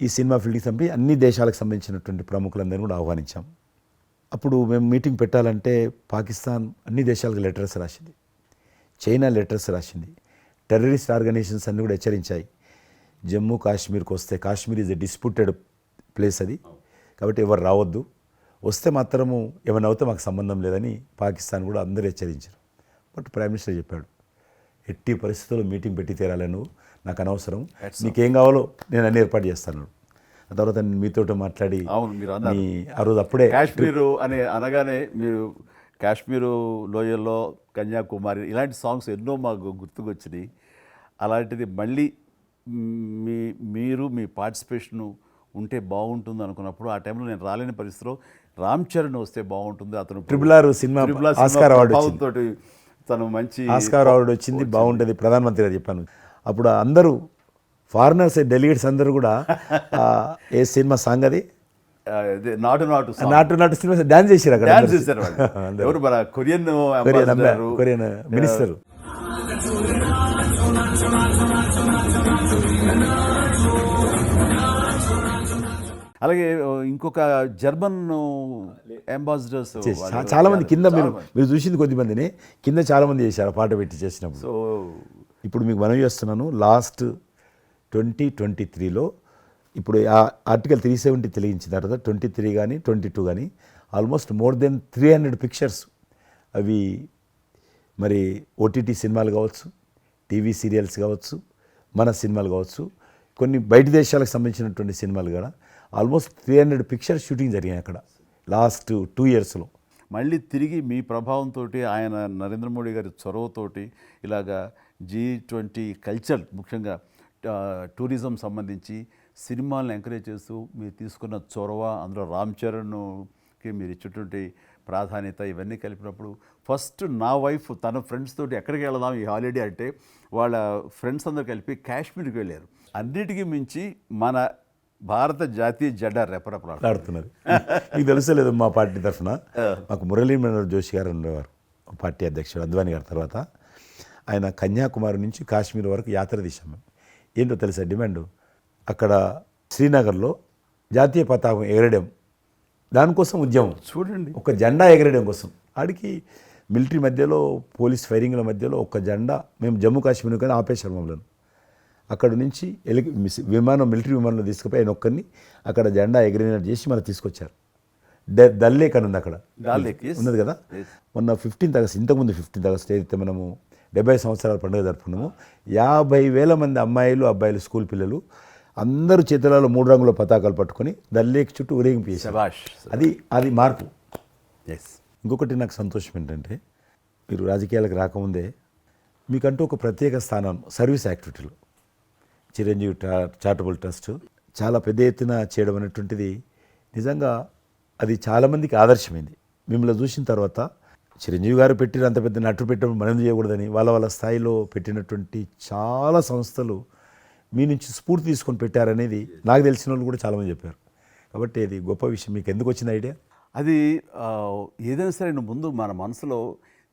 ఈ సినిమా ఫీల్డ్కి సంబంధించి అన్ని దేశాలకు సంబంధించినటువంటి ప్రముఖులందరినీ కూడా ఆహ్వానించాం. అప్పుడు మేము మీటింగ్ పెట్టాలంటే పాకిస్తాన్ అన్ని దేశాలకు లెటర్స్ రాసింది, చైనా లెటర్స్ రాసింది, టెర్రరిస్ట్ ఆర్గనైజేషన్స్ అన్నీ కూడా హెచ్చరించాయి. జమ్మూ కాశ్మీర్కి వస్తే Kashmir is a disputed place అది, కాబట్టి ఎవరు రావద్దు, వస్తే మాత్రము ఏమైనా అవుతే మాకు సంబంధం లేదని పాకిస్తాన్ కూడా అందరూ హెచ్చరించారు. బట్ ప్రైమ్ మినిస్టర్ చెప్పాడు, ఎట్టి పరిస్థితుల్లో మీటింగ్ పెట్టి తీరాలి, నువ్వు నాకు అనవసరం, నీకేం కావాలో నేను అన్ని ఏర్పాటు చేస్తాను. ఆ తర్వాత నేను మీతో మాట్లాడి ఆ రోజు అప్పుడే కాశ్మీరు అని అనగానే మీరు కాశ్మీరు లోయల్లో కన్యాకుమారి ఇలాంటి సాంగ్స్ ఎన్నో మాకు గుర్తుకొచ్చినాయి. అలాంటిది మళ్ళీ మీరు మీ పార్టిసిపేషను ఉంటే బాగుంటుంది అనుకున్నప్పుడు ఆ టైంలో నేను రాలేని పరిస్థితిలో రామ్ చరణ్ వస్తే బాగుంటుంది, అతను RRR సినిమా ఆస్కార్ అవార్డు తోటి తను మంచి ఆస్కార్ అవార్డు వచ్చింది, బాగుంటుంది ప్రధానమంత్రి గారు చెప్పాను. అప్పుడు అందరూ ఫారినర్స్ డెలిగేట్స్ అందరూ కూడా ఏ సినిమా సాంగ్ అది నాటు సినిమా డాన్స్ చేశారు అక్కడ. ఎవరు మన కొరియన్ మినిస్టర్. అలాగే ఇంకొక జర్మన్ అంబాసిడర్స్ చాలా మంది కింద మీరు చూసింది కొద్దిమందిని కింద చాలా మంది చేశారు ఆ పాట పెట్టి చేసినప్పుడు. సో ఇప్పుడు మీకు మనవి చేస్తున్నాను, లాస్ట్ 2023లో ఇప్పుడు ఆ ఆర్టికల్ 370 తెలియించిన తర్వాత 23 కానీ 22 కానీ ఆల్మోస్ట్ మోర్ దెన్ 300 పిక్చర్స్ అవి మరి ఓటీటీ సినిమాలు కావచ్చు, టీవీ సీరియల్స్ కావచ్చు, మన సినిమాలు కావచ్చు, కొన్ని బయట దేశాలకు సంబంధించినటువంటి సినిమాలు కూడా ఆల్మోస్ట్ 300 పిక్చర్స్ షూటింగ్ జరిగాయి అక్కడ లాస్ట్ 2 ఇయర్స్లో. మళ్ళీ తిరిగి మీ ప్రభావంతో ఆయన నరేంద్ర మోడీ గారి చొరవతోటి ఇలాగా G20 కల్చర్ ముఖ్యంగా టూరిజం సంబంధించి సినిమాలను ఎంకరేజ్ చేస్తూ మీరు తీసుకున్న చొరవ, అందులో రామ్ చరణ్కి మీరు ఇచ్చేటువంటి ప్రాధాన్యత ఇవన్నీ కలిపినప్పుడు ఫస్ట్ నా వైఫ్ తన ఫ్రెండ్స్ తోటి ఎక్కడికి వెళదాం ఈ హాలిడే అంటే వాళ్ళ ఫ్రెండ్స్ అందరు కలిపి కాశ్మీర్కి వెళ్ళారు. అన్నిటికీ మించి మన భారత జాతీయ జెండా రెపరెపలాడుతున్నది. మీకు తెలుసలేదు, మా పార్టీ తరఫున మాకు మురళీ మనోహర్ జోషి గారు ఉండేవారు, పార్టీ అధ్యక్షుడు అద్వానీ గారి తర్వాత. ఆయన కన్యాకుమారి నుంచి కాశ్మీర్ వరకు యాత్ర తీసాము. ఏంటో తెలుసా డిమాండ్? అక్కడ శ్రీనగర్లో జాతీయ పతాకం ఎగరడం, దానికోసం ఉద్యమం. చూడండి, ఒక జెండా ఎగరడం కోసం. ఆడికి మిలిటరీ మధ్యలో, పోలీస్ ఫైరింగ్ల మధ్యలో ఒక జెండా, మేము జమ్మూ కాశ్మీర్ కానీ ఆపేశారు మమ్మల్ని. అక్కడ నుంచి విమానం, మిలిటరీ విమానంలో తీసుకుపోయి ఆయన ఒక్కరిని అక్కడ జెండా ఎగిరినట్టు చేసి మళ్ళీ తీసుకొచ్చారు. దల్ లేక్ అని ఉంది అక్కడ, ఉన్నది కదా. మొన్న 15th ఆగస్ట్, ఇంతకుముందు 15th ఆగస్ట్ ఏదైతే మనము 70 సంవత్సరాల పండుగ జరుపుకున్నాము, 50,000 మంది అమ్మాయిలు, అబ్బాయిలు, స్కూల్ పిల్లలు అందరూ చేతులలో 3 రంగుల పతాకాలు పట్టుకొని దల్ లేక్ చుట్టూ ఊరేగింపు చేశారు. అది మార్పు. ఇంకొకటి నాకు సంతోషం ఏంటంటే, మీరు రాజకీయాలకు రాకముందే మీకంటూ ఒక ప్రత్యేక స్థానం సర్వీస్ యాక్టివిటీలు, చిరంజీవి చారిటబుల్ ట్రస్ట్ చాలా పెద్ద ఎత్తున చేయడం అనేటువంటిది నిజంగా అది చాలామందికి ఆదర్శమైంది. మిమ్మల్ని చూసిన తర్వాత చిరంజీవి గారు పెట్టిన అంత పెద్ద నటు పెట్టడం మనం చేయకూడదని వాళ్ళ స్థాయిలో పెట్టినటువంటి చాలా సంస్థలు మీ నుంచి స్ఫూర్తి తీసుకొని పెట్టారనేది నాకు తెలిసిన వాళ్ళు కూడా చాలామంది చెప్పారు. కాబట్టి అది గొప్ప విషయం. మీకు ఎందుకు వచ్చింది ఐడియా? అది ఏదైనా సరే ముందు మన మనసులో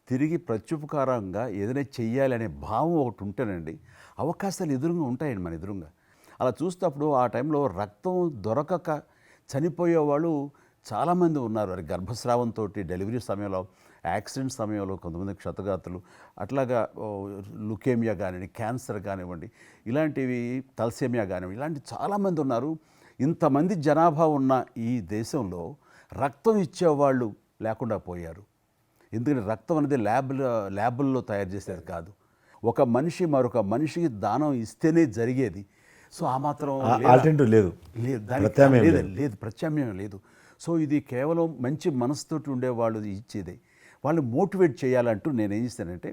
తిరిగి ప్రత్యుపకారంగా ఏదైనా చెయ్యాలి అనే భావం ఒకటి ఉంటేనండి, అవకాశాలు ఎదురుగా ఉంటాయండి మన ఎదురుగా. అలా చూసినప్పుడు ఆ టైంలో రక్తం దొరకక చనిపోయేవాళ్ళు చాలామంది ఉన్నారు. అది గర్భస్రావంతో, డెలివరీ సమయంలో, యాక్సిడెంట్ సమయంలో కొంతమంది క్షతగాతులు, అట్లాగా లుకేమియా కానివ్వండి, క్యాన్సర్ కానివ్వండి, ఇలాంటివి తలసేమియా కానివ్వండి, ఇలాంటి చాలామంది ఉన్నారు. ఇంతమంది జనాభా ఉన్న ఈ దేశంలో రక్తం ఇచ్చేవాళ్ళు లేకుండా పోయారు. ఎందుకంటే రక్తం అనేది ల్యాబుల్లో తయారు చేసేది కాదు, ఒక మనిషి మరొక మనిషికి దానం ఇస్తేనే జరిగేది. సో ఆ మాత్రం ఆల్టర్నేటివ్ లేదు, లేదు, ప్రత్యామ్నాయం లేదు. సో ఇది కేవలం మంచి మనసుతోటి ఉండేవాళ్ళు ఇచ్చేదే. వాళ్ళని మోటివేట్ చేయాలంటూ నేను ఏం చేస్తానంటే,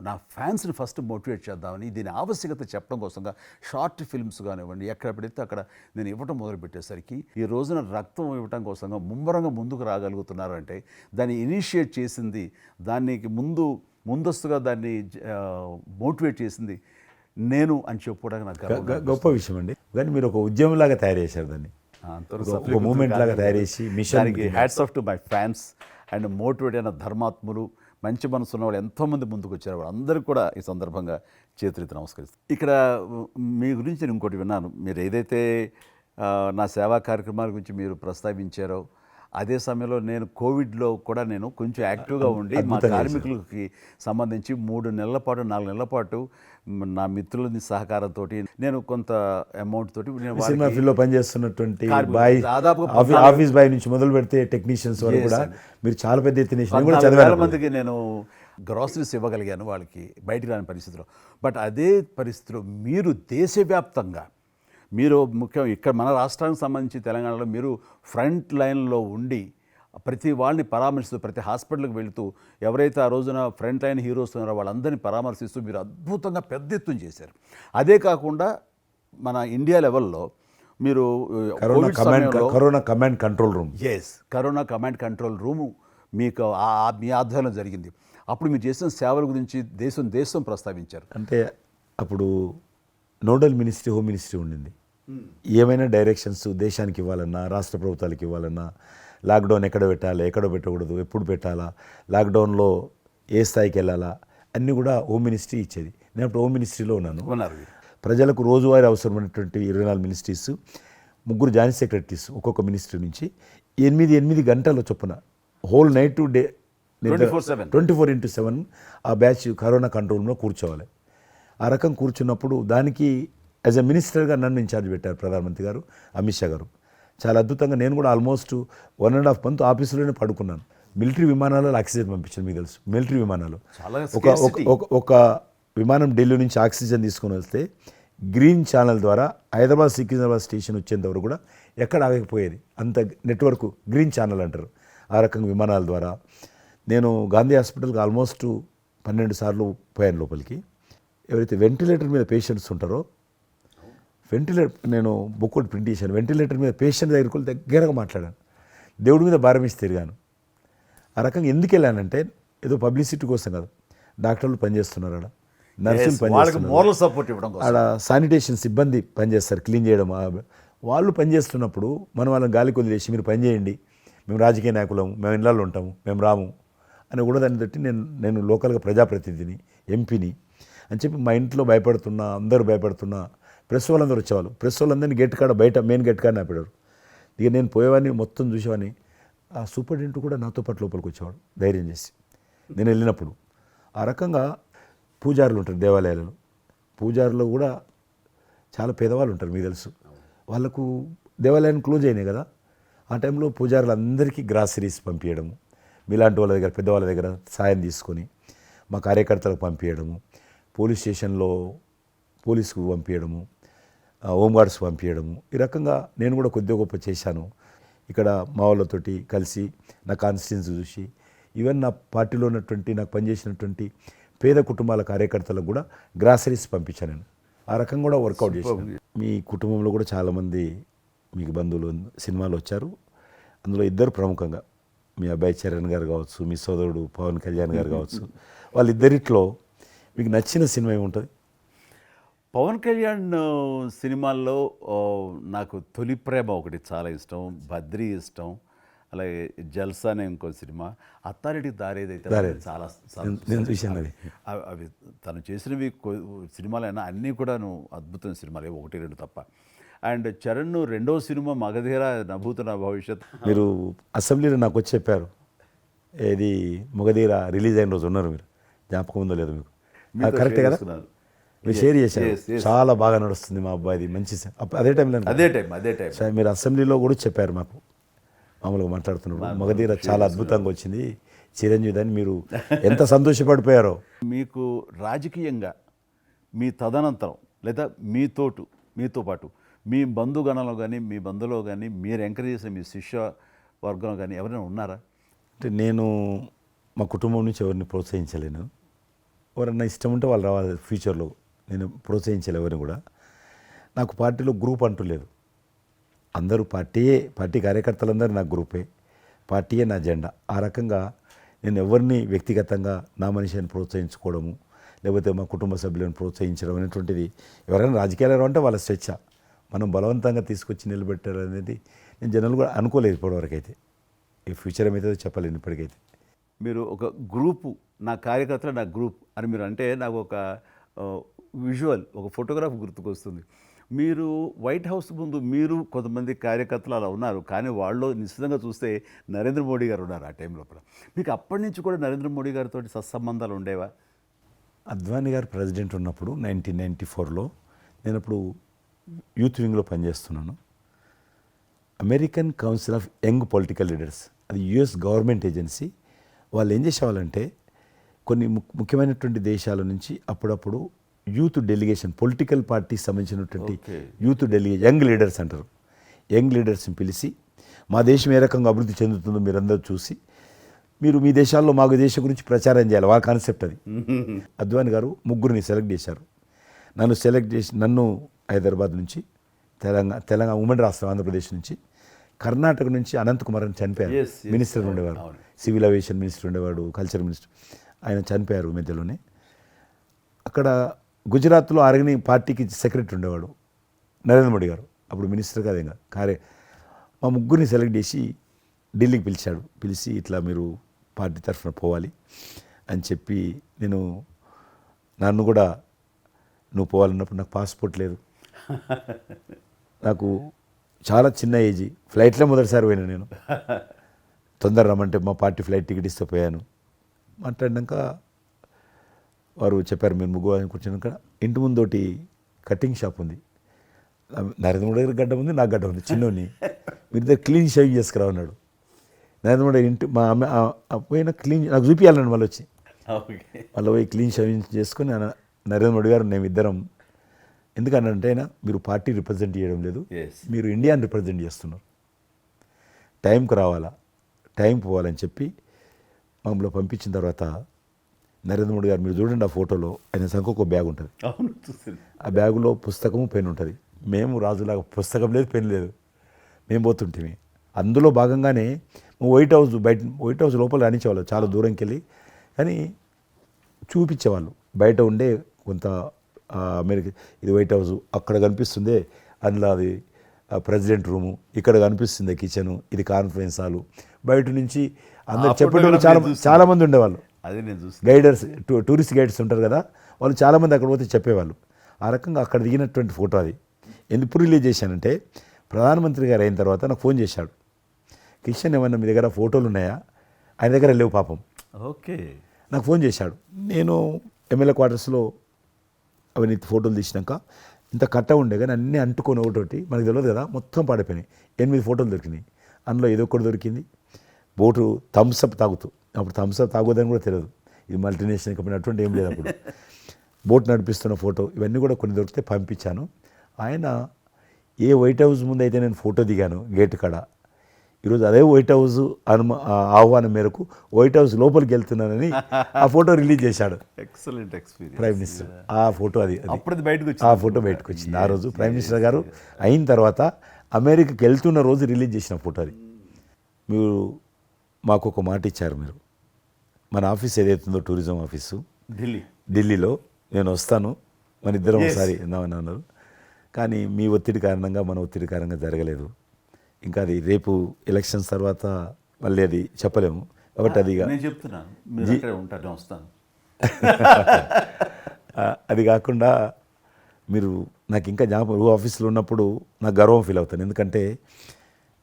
నా ఫ్యాన్స్ని ఫస్ట్ మోటివేట్ చేద్దామని దీని ఆవశ్యకత చెప్పడం కోసంగా షార్ట్ ఫిల్మ్స్ కానివ్వండి, ఎక్కడ పెడితే అక్కడ నేను ఇవ్వటం మొదలుపెట్టేసరికి ఈ రోజున రక్తం ఇవ్వటం కోసంగా ముమ్మరంగా ముందుకు రాగలుగుతున్నారు అంటే దాన్ని ఇనిషియేట్ చేసింది, దానికి ముందస్తుగా దాన్ని మోటివేట్ చేసింది నేను అని చెప్పుకోవడానికి నాకు గొప్ప విషయం అండి. కానీ మీరు ఒక ఉద్యమంలాగా తయారు చేశారు దాన్ని, ఒక మూమెంట్ లాగా తయారు చేసి మిషన్కి hats off to my fans and motivate అయిన ధర్మాత్ములు, మంచి మనసు ఉన్న వాళ్ళు ఎంతోమంది ముందుకు వచ్చారు. వాళ్ళందరికీ కూడా ఈ సందర్భంగా చేతులెత్తి నమస్కరిస్తాను. ఇక్కడ మీ గురించి నేను ఇంకోటి విన్నాను, మీరు ఏదైతే నా సేవా కార్యక్రమాల గురించి మీరు ప్రస్తావించారో అదే సమయంలో నేను కోవిడ్లో కూడా నేను కొంచెం యాక్టివ్గా ఉండి మా కార్మికులకి సంబంధించి 3 నెలల పాటు 4 నెలల పాటు నా మిత్రుల సహకారంతో నేను కొంత అమౌంట్ తోటి సినిమా ఫీల్డ్లో పనిచేస్తున్నటువంటి బాయ్, దాదాపు ఆఫీస్ బాయ్ నుంచి మొదలు పెడితే టెక్నీషియన్స్ వరకు కూడా మీరు చాలా పెద్ద ఎత్తున చాలా మందికి నేను గ్రాసరీస్ ఇవ్వగలిగాను, వాళ్ళకి బయటికి రాని పరిస్థితిలో. బట్ అదే పరిస్థితిలో మీరు దేశవ్యాప్తంగా, మీరు ముఖ్యం ఇక్కడ మన రాష్ట్రానికి సంబంధించి తెలంగాణలో మీరు ఫ్రంట్ లైన్లో ఉండి ప్రతి వాళ్ళని పరామర్శిస్తూ, ప్రతి హాస్పిటల్కి వెళుతూ, ఎవరైతే ఆ రోజున ఫ్రంట్ లైన్ హీరోస్ ఉన్నారో వాళ్ళందరినీ పరామర్శిస్తూ మీరు అద్భుతంగా పెద్ద ఎత్తున చేశారు. అదే కాకుండా మన ఇండియా లెవెల్లో మీరు corona command control room, corona command control room మీకు మీ ఆధ్వర్యంలో జరిగింది. అప్పుడు మీరు చేసిన సేవల గురించి దేశం ప్రస్తావించారు. అంటే అప్పుడు నోడల్ మినిస్ట్రీ, హోమ్ మినిస్ట్రీ ఉండింది. ఏమైనా డైరెక్షన్స్ దేశానికి ఇవ్వాలన్నా, రాష్ట్ర ప్రభుత్వాలకు ఇవ్వాలన్నా, లాక్డౌన్ ఎక్కడ పెట్టాలి, ఎక్కడ పెట్టకూడదు, ఎప్పుడు పెట్టాలా, లాక్డౌన్లో ఏ స్థాయికి వెళ్ళాలా, అన్నీ కూడా హోమ్ మినిస్ట్రీ ఇచ్చేది. నేను అప్పుడు హోమ్ మినిస్ట్రీలో ఉన్నాను. ప్రజలకు రోజువారీ అవసరమైనటువంటి 24 మినిస్ట్రీస్ ముగ్గురు జాయింట్ సెక్రటరీస్ ఒక్కొక్క మినిస్ట్రీ నుంచి 8 గంటల చొప్పున హోల్ నైట్ టు డే 24/7. 24/7 ఆ బ్యాచ్ కరోనా కంట్రోల్ రూమ్లో కూర్చోవాలి. ఆ రకం కూర్చున్నప్పుడు దానికి యాజ్ ఎ మినిస్టర్గా నన్ను ఇన్ఛార్జ్ పెట్టారు ప్రధానమంత్రి గారు, అమిత్ షా గారు. చాలా అద్భుతంగా నేను కూడా ఆల్మోస్ట్ 1.5 మంత్ ఆఫీసులోనే పడుకున్నాను. మిలిటరీ విమానాలలో ఆక్సిజన్ పంపించాను, మీకు తెలుసు మిలిటరీ విమానాలు. చాలా ఒక ఒక విమానం ఢిల్లీ నుంచి ఆక్సిజన్ తీసుకొని వస్తే గ్రీన్ ఛానల్ ద్వారా హైదరాబాద్ సికింద్రాబాద్ స్టేషన్ వచ్చేంత వరకు కూడా ఎక్కడ ఆగకపోయేది. అంత నెట్వర్క్ గ్రీన్ ఛానల్ అంటారు. ఆ రకంగా విమానాల ద్వారా నేను గాంధీ హాస్పిటల్కి ఆల్మోస్ట్ 12 సార్లు పోయాను లోపలికి. ఎవరైతే వెంటిలేటర్ మీద పేషెంట్స్ ఉంటారో నేను బుక్ ఒకటి ప్రింట్ చేశాను. వెంటిలేటర్ మీద పేషెంట్ దగ్గరికి వెళ్ళి దగ్గరగా మాట్లాడాను. దేవుడి మీద భారం ఇచ్చి తిరిగాను. ఆ రకంగా ఎందుకు వెళ్ళానంటే ఏదో పబ్లిసిటీ కోసం కాదు. డాక్టర్లు పనిచేస్తున్నారు, ఆడ నర్సులు పనిచేస్తున్నారు, మోరల్ సపోర్ట్ ఇవ్వడం కోసం. ఆడ శానిటేషన్ సిబ్బంది పనిచేస్తారు, క్లీన్ చేయడం. వాళ్ళు పనిచేస్తున్నప్పుడు మనం వాళ్ళని గాలికి వదిలేసి మీరు పని చేయండి, మేము రాజకీయ నాయకులము, మేము ఇళ్ళల్లో ఉంటాము, మేము రాము అని కూడా దాన్ని బట్టి నేను లోకల్గా ప్రజాప్రతినిధిని, ఎంపీని అని చెప్పి మా ఇంట్లో భయపడుతున్నా, అందరూ భయపడుతున్నా. ప్రెస్ వాళ్ళందరూ వచ్చేవాళ్ళు. ప్రెస్ వాళ్ళందరినీ గేట్ కాడ బయట మెయిన్ గేట్ కాడ ఆపాడు. ఇక నేను పోయేవాడిని, మొత్తం చూసేవాడిని. ఆ సూపరింటెండెంట్ కూడా నాతో పాటు లోపలికి వచ్చేవాడు ధైర్యం చేసి నేను వెళ్ళినప్పుడు. ఆ రకంగా పూజారులు ఉంటారు దేవాలయాలలో. పూజారులు కూడా చాలా పేదవాళ్ళు ఉంటారు, మీకు తెలుసు. వాళ్ళకు దేవాలయాన్ని క్లోజ్ అయినాయి కదా. ఆ టైంలో పూజారులు అందరికీ గ్రాసరీస్ పంపించడము, మీలాంటి వాళ్ళ దగ్గర పెద్దవాళ్ళ దగ్గర సాయం తీసుకొని మా కార్యకర్తలకు పంపించడము, పోలీస్ స్టేషన్లో పోలీసుకు పంపించడము, హోంగార్డ్స్ పంపించడము. ఈ రకంగా నేను కూడా కొద్దిగా గొప్ప చేశాను. ఇక్కడ మా వాళ్ళతోటి కలిసి నా కాన్స్టిట్యున్సీ చూసి ఈవెన్ నా పార్టీలో ఉన్నటువంటి నాకు పనిచేసినటువంటి పేద కుటుంబాల కార్యకర్తలకు కూడా గ్రాసరీస్ పంపించాను నేను. ఆ రకంగా కూడా వర్కౌట్ చేశాను. మీ కుటుంబంలో కూడా చాలామంది మీకు బంధువులు సినిమాలు వచ్చారు. అందులో ఇద్దరు ప్రముఖంగా మీ అబ్బాయి చరణ్ గారు కావచ్చు, మీ సోదరుడు పవన్ కళ్యాణ్ గారు కావచ్చు. వాళ్ళిద్దరిట్లో మీకు నచ్చిన సినిమా ఏముంటుంది? పవన్ కళ్యాణ్ సినిమాల్లో నాకు తొలి ప్రేమ ఒకటి చాలా ఇష్టం, బద్రీ ఇష్టం, అలాగే జల్సా అనే ఇంకో సినిమా, అత్తారెడ్డి దారేదైతే చాలా నేను చూశాను అది. అవి తను చేసినవి సినిమాలైనా అన్నీ కూడాను అద్భుతమైన సినిమాలే, 1-2 తప్ప. అండ్ చరణ్ రెండో సినిమా మగధీర నభూత నా భవిష్యత్. మీరు అసెంబ్లీలో నాకు వచ్చి చెప్పారు, ఏది మగధీర రిలీజ్ అయిన రోజు ఉన్నారు మీరు, జ్ఞాపకం ఉందో లేదు మీకు? కరెక్టే కదా, మీరు షేర్ చేశారు. చాలా బాగా నడుస్తుంది మా అబ్బాయిది, మంచి అదే టైంలో మీరు అసెంబ్లీలో కూడా చెప్పారు మాకు, మామూలుగా మాట్లాడుతున్నారు, మగధీర చాలా అద్భుతంగా వచ్చింది చిరంజీవి అని. మీరు ఎంత సంతోషపడిపోయారో. మీకు రాజకీయంగా మీ తదనంతరం లేదా మీతో పాటు మీ బంధుగణంలో కానీ మీ బంధువులో కానీ మీరు ఎంకరేజ్ చేసిన మీ శిష్య వర్గంలో కానీ ఎవరైనా ఉన్నారా? అంటే నేను మా కుటుంబం నుంచి ఎవరిని ప్రోత్సహించలేను. ఎవరన్నా ఇష్టం ఉంటే వాళ్ళు రావాలి ఫ్యూచర్లో, నేను ప్రోత్సహించలే ఎవరిని కూడా. నాకు పార్టీలో గ్రూప్ అంటూ లేదు, అందరూ పార్టీ కార్యకర్తలందరూ నా గ్రూపే, పార్టీయే నా జెండా. ఆ రకంగా నేను ఎవరిని వ్యక్తిగతంగా నా మనిషిని ప్రోత్సహించుకోవడము, లేకపోతే మా కుటుంబ సభ్యులను ప్రోత్సహించడం అనేటువంటిది, ఎవరైనా రాజకీయాలు అంటే వాళ్ళ స్వేచ్ఛ, మనం బలవంతంగా తీసుకొచ్చి నిలబెట్టాలనేది నేను జనాలు కూడా అనుకోలేదు ఇప్పటివరకు అయితే. ఈ ఫ్యూచర్ ఏమైతే చెప్పలేను ఇప్పటికైతే. మీరు ఒక గ్రూపు, నా కార్యకర్తలు నా గ్రూప్ అని మీరు అంటే నాకు ఒక విజువల్, ఒక ఫోటోగ్రాఫ్ గుర్తుకొస్తుంది. మీరు వైట్ హౌస్ ముందు మీరు కొంతమంది కార్యకర్తలు అలా ఉన్నారు, కానీ వాళ్ళు నిశ్చితంగా చూస్తే నరేంద్ర మోడీ గారు ఉన్నారు ఆ టైం లోపల. మీకు అప్పటి నుంచి కూడా నరేంద్ర మోడీ గారితో సత్సంబంధాలు ఉండేవా? అద్వానీ గారు ప్రెసిడెంట్ ఉన్నప్పుడు 1994లో నేను అప్పుడు యూత్ వింగ్లో పనిచేస్తున్నాను. American council of young political leaders, అది యుఎస్ గవర్నమెంట్ ఏజెన్సీ. వాళ్ళు ఏం చేసేవాళ్ళంటే కొన్ని ముఖ్యమైనటువంటి దేశాల నుంచి అప్పుడప్పుడు యూత్ డెలిగేషన్, పొలిటికల్ పార్టీకి సంబంధించినటువంటి యూత్ డెలిగేషన్, యంగ్ లీడర్స్ అంటారు, యంగ్ లీడర్స్ని పిలిచి మా దేశం ఏ రకంగా అభివృద్ధి చెందుతుందో మీరందరూ చూసి మీరు మీ దేశాల్లో మాకు దేశం గురించి ప్రచారం చేయాలి, వాళ్ళ కాన్సెప్ట్ అది. అద్వానీ గారు ముగ్గురిని సెలెక్ట్ చేశారు. నన్ను హైదరాబాద్ నుంచి, తెలంగాణ ఉమ్మడి రాష్ట్రం ఆంధ్రప్రదేశ్ నుంచి, కర్ణాటక నుంచి అనంత్ కుమార్ అని చనిపోయారు, మినిస్టర్ ఉండేవారు, సివిల్ అవియేషన్ మినిస్టర్ ఉండేవాడు, కల్చర్ మినిస్టర్, ఆయన చనిపోయారు మధ్యలోనే. అక్కడ గుజరాత్లో ఆర్గనీ పార్టీకి సెక్రటరీ ఉండేవాడు నరేంద్ర మోడీ గారు, అప్పుడు మినిస్టర్ కాదు ఇంకా మా ముగ్గురిని సెలెక్ట్ చేసి ఢిల్లీకి పిలిచి ఇట్లా మీరు పార్టీ తరఫున పోవాలి అని చెప్పి, నన్ను కూడా నువ్వు పోవాలన్నప్పుడు నాకు పాస్పోర్ట్ లేదు, నాకు చాలా చిన్న ఏజీ, ఫ్లైట్లో మొదటిసారి పోయినా నేను. తొందర రమ్మంటే మా పార్టీ ఫ్లైట్ టికెట్ ఇస్తే పోయాను. మాట్లాడినాక వారు చెప్పారు మీరు ముగ్గురు అని కూర్చున్నాక ఇంటి ముందోటి కటింగ్ షాప్ ఉంది. నరేంద్ర మోడీ గారి గడ్డ ఉంది, నాకు గడ్డ ఉంది, చిన్నోని. మీరు ఇద్దరు క్లీన్ షేవింగ్ చేసుకురా అన్నాడు. నరేంద్ర మోడీ ఇంటి మా అమ్మ పోయిన క్లీన్ నాకు చూపించాలండి మళ్ళీ వచ్చి. మళ్ళీ పోయి క్లీన్ షేవింగ్ చేసుకొని నరేంద్ర మోడీ గారు మేము ఇద్దరం, ఎందుకనంటే అయినా మీరు పార్టీ రిప్రజెంట్ చేయడం లేదు, మీరు ఇండియాని రిప్రజెంట్ చేస్తున్నారు, టైంకి రావాలా, టైం పోవాలని చెప్పి మమ్మల్ని పంపించిన తర్వాత నరేంద్ర మోడీ గారు మీరు చూడండి ఆ ఫోటోలో ఆయన సంఖ్య ఒక బ్యాగ్ ఉంటుంది. ఆ బ్యాగులో పుస్తకము పెన్ ఉంటుంది. మేము రాజులాగా పుస్తకం లేదు, పెన్ లేదు, మేము పోతుంటే అందులో భాగంగానే వైట్ హౌస్ లోపల రానిచ్చేవాళ్ళు చాలా దూరంకి వెళ్ళి, కానీ చూపించేవాళ్ళు బయట ఉండే కొంత అమెరికా ఇది వైట్ హౌస్ అక్కడ కనిపిస్తుంది, అందులో అది ప్రెసిడెంట్ రూము, ఇక్కడ కనిపిస్తుంది కిచెను, ఇది కాన్ఫరెన్స్ హాలు. బయట నుంచి అందరు చెప్పేటోళ్ళు చాలామంది ఉండేవాళ్ళు. అదే నేను చూసి గైడర్స్, టూరిస్ట్ గైడ్స్ ఉంటారు కదా, వాళ్ళు చాలామంది అక్కడ పోతే చెప్పేవాళ్ళు. ఆ రకంగా అక్కడ దిగినటువంటి ఫోటో అది. ఎందుకు రిలీజ్ చేశానంటే ప్రధానమంత్రి గారు అయిన తర్వాత నాకు ఫోన్ చేశాడు, కిషన్ ఏమన్నా మీ దగ్గర ఫోటోలు ఉన్నాయా? ఆయన దగ్గర లేవు పాపం. ఓకే, నాకు ఫోన్ చేశాడు. నేను ఎమ్మెల్యే క్వార్టర్స్లో అవన్నీ ఫోటోలు తీసినాక ఇంత కట్ట ఉండే కానీ అన్నీ అంటుకొని ఒకటి మనకు తెలియదు కదా, మొత్తం పాడిపోయినాయి. 8 ఫోటోలు దొరికినాయి. అందులో ఏదో ఒకటి దొరికింది, బోటు థమ్స్అప్ తాగుతూ, అప్పుడు థమ్స్అప్ తాగొద్దని కూడా తెలియదు, ఇది మల్టీనేషనల్ కంపెనీ అటువంటి ఏం లేదు అప్పుడు. బోట్ నడిపిస్తున్న ఫోటో, ఇవన్నీ కూడా కొన్ని దొరికితే పంపించాను. ఆయన ఏ వైట్ హౌస్ ముందు అయితే నేను ఫోటో దిగాను గేట్ కాడ, ఈరోజు అదే వైట్ హౌస్ ఆహ్వానం మేరకు వైట్ హౌస్ లోపలికి వెళ్తున్నానని ఆ ఫోటో రిలీజ్ చేశాడు. Excellent experience. ప్రైమ్ మినిస్టర్ ఆ ఫోటో అప్పుడు బయటకు వచ్చింది. ఆ ఫోటో బయటకు వచ్చింది. ఆ రోజు ప్రైమ్ మినిస్టర్ గారు అయిన తర్వాత అమెరికాకి వెళ్తున్న రోజు రిలీజ్ చేసిన ఫోటో అది. మీరు మాకు ఒక మాట ఇచ్చారు, మీరు మన ఆఫీస్ ఏదైతుందో టూరిజం ఆఫీసు ఢిల్లీలో నేను వస్తాను, మన ఇద్దరం ఒకసారి ఎందామని అన్నారు. కానీ మీ ఒత్తిడి కారణంగా మన ఒత్తిడి కారణంగా జరగలేదు. ఇంకా అది రేపు ఎలక్షన్స్ తర్వాత మళ్ళీ అది చెప్పలేము కాబట్టి అది నేను చెప్తున్నాను, మీరు అక్కడే ఉంటాను, వస్తాను. అది కాకుండా మీరు నాకు ఇంకా జ్ఞాపకం, ఆఫీస్లో ఉన్నప్పుడు నాకు గర్వం ఫీల్ అవుతాను. ఎందుకంటే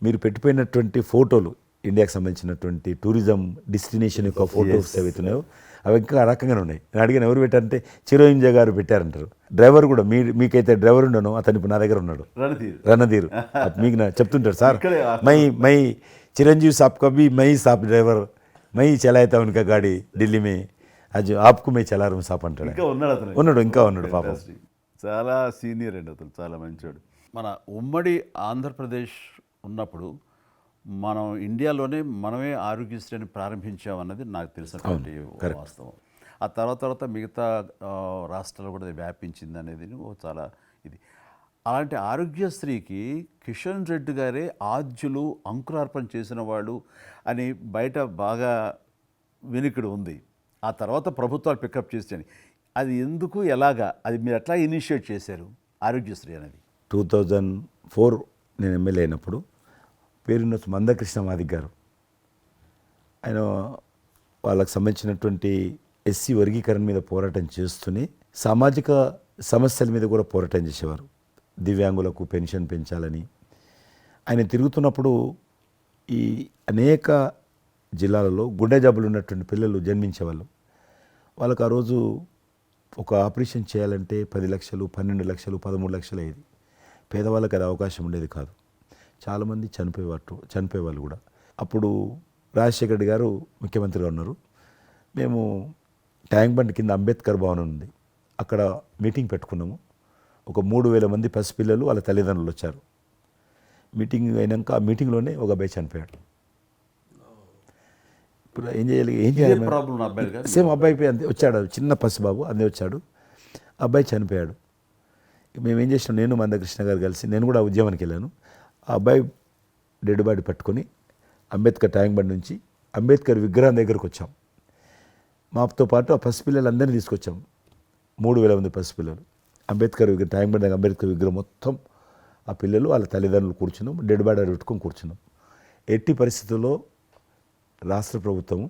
మీరు పెట్టిపోయినటువంటి ఫోటోలు, ఇండియాకి సంబంధించినటువంటి టూరిజం డెస్టినేషన్ యొక్క ఫోటోస్ ఏవైతున్నాయో అవి ఇంకా ఆ రకంగానే ఉన్నాయి. నేను అడిగిన ఎవరు పెట్టారంటే చిరంజీవి గారు పెట్టారంటారు. డ్రైవర్ కూడా మీకైతే డ్రైవర్ ఉండను, అతను ఇప్పుడు నా దగ్గర ఉన్నాడు, రణధీర్. మీకు చెప్తుంటాడు, సార్ మై చిరంజీవి సాబ్ కभी मैं ही साहब ड्राइवर मैं ही चलाता उनका गाड़ी दिल्ली में आज आपको मैं चला रहा हूं साहब అంటాడు. ఇంకా ఉన్నాడు పాపం. చాలా సీనియర్ అండి అతను, చాలా మంచివాడు. మన ఉమ్మడి ఆంధ్రప్రదేశ్ ఉన్నప్పుడు మనం ఇండియాలోనే మనమే ఆరోగ్యశ్రీని ప్రారంభించామన్నది నాకు తెలిసినటువంటి వాస్తవం. ఆ తర్వాత మిగతా రాష్ట్రాలు కూడా వ్యాపించింది అనేది చాలా ఇది. అలాంటి ఆరోగ్యశ్రీకి కిషన్ రెడ్డి గారే ఆద్యులు, అంకురార్పణ చేసిన వాళ్ళు అని బయట బాగా వినికిడి ఉంది. ఆ తర్వాత ప్రభుత్వాలు పికప్ చేసాయి. అది ఎందుకు, ఎలాగా, అది మీరు ఎట్లా ఇనిషియేట్ చేశారు ఆరోగ్యశ్రీ అనేది? 2004 నేను ఎమ్మెల్యే అయినప్పుడు పేరున్న మందకృష్ణ మాదిక్ గారు, ఆయన వాళ్ళకి సంబంధించినటువంటి ఎస్సీ వర్గీకరణ మీద పోరాటం చేస్తూనే సామాజిక సమస్యల మీద కూడా పోరాటం చేసేవారు. దివ్యాంగులకు పెన్షన్ పెంచాలని ఆయన తిరుగుతున్నప్పుడు ఈ అనేక జిల్లాలలో గుండె జబ్బులు ఉన్నటువంటి పిల్లలు జన్మించేవాళ్ళు. వాళ్ళకి ఆ రోజు ఒక ఆపరేషన్ చేయాలంటే 10 లక్షలు, 12 లక్షలు, 13 లక్షలు అయ్యేది. పేదవాళ్ళకి అది అవకాశం ఉండేది కాదు. చాలామంది చనిపోయేవాళ్ళు కూడా. అప్పుడు రాజశేఖర రెడ్డి గారు ముఖ్యమంత్రిగా ఉన్నారు. మేము ట్యాంక్ బండ్ కింద అంబేద్కర్ భవన్ ఉంది, అక్కడ మీటింగ్ పెట్టుకున్నాము. ఒక 3000 మంది పసిపిల్లలు వాళ్ళ తల్లిదండ్రులు వచ్చారు. మీటింగ్ అయినాక ఆ మీటింగ్లోనే ఒక అబ్బాయి చనిపోయాడు. ఇప్పుడు ఏం చేయాలి సేమ్ అబ్బాయి అంతే వచ్చాడు, చిన్న పసిబాబు అందే వచ్చాడు, అబ్బాయి చనిపోయాడు. మేము ఏం చేసినాం, నేను మందకృష్ణ గారు కలిసి, నేను కూడా ఉద్యమానికి వెళ్ళాను. ఆ అబ్బాయి డెడ్ బాడీ పట్టుకొని అంబేద్కర్ ట్యాంక్ బండ్ నుంచి అంబేద్కర్ విగ్రహం దగ్గరకు వచ్చాం. మాతో పాటు ఆ పసిపిల్లలందరినీ తీసుకొచ్చాం, 3000 మంది పసిపిల్లలు. అంబేద్కర్ ట్యాంక్ బండ్ దగ్గర అంబేద్కర్ విగ్రహం మొత్తం ఆ పిల్లలు వాళ్ళ తల్లిదండ్రులు కూర్చున్నాం, డెడ్ బాడీ పెట్టుకొని కూర్చున్నాం. ఎట్టి పరిస్థితుల్లో రాష్ట్ర ప్రభుత్వము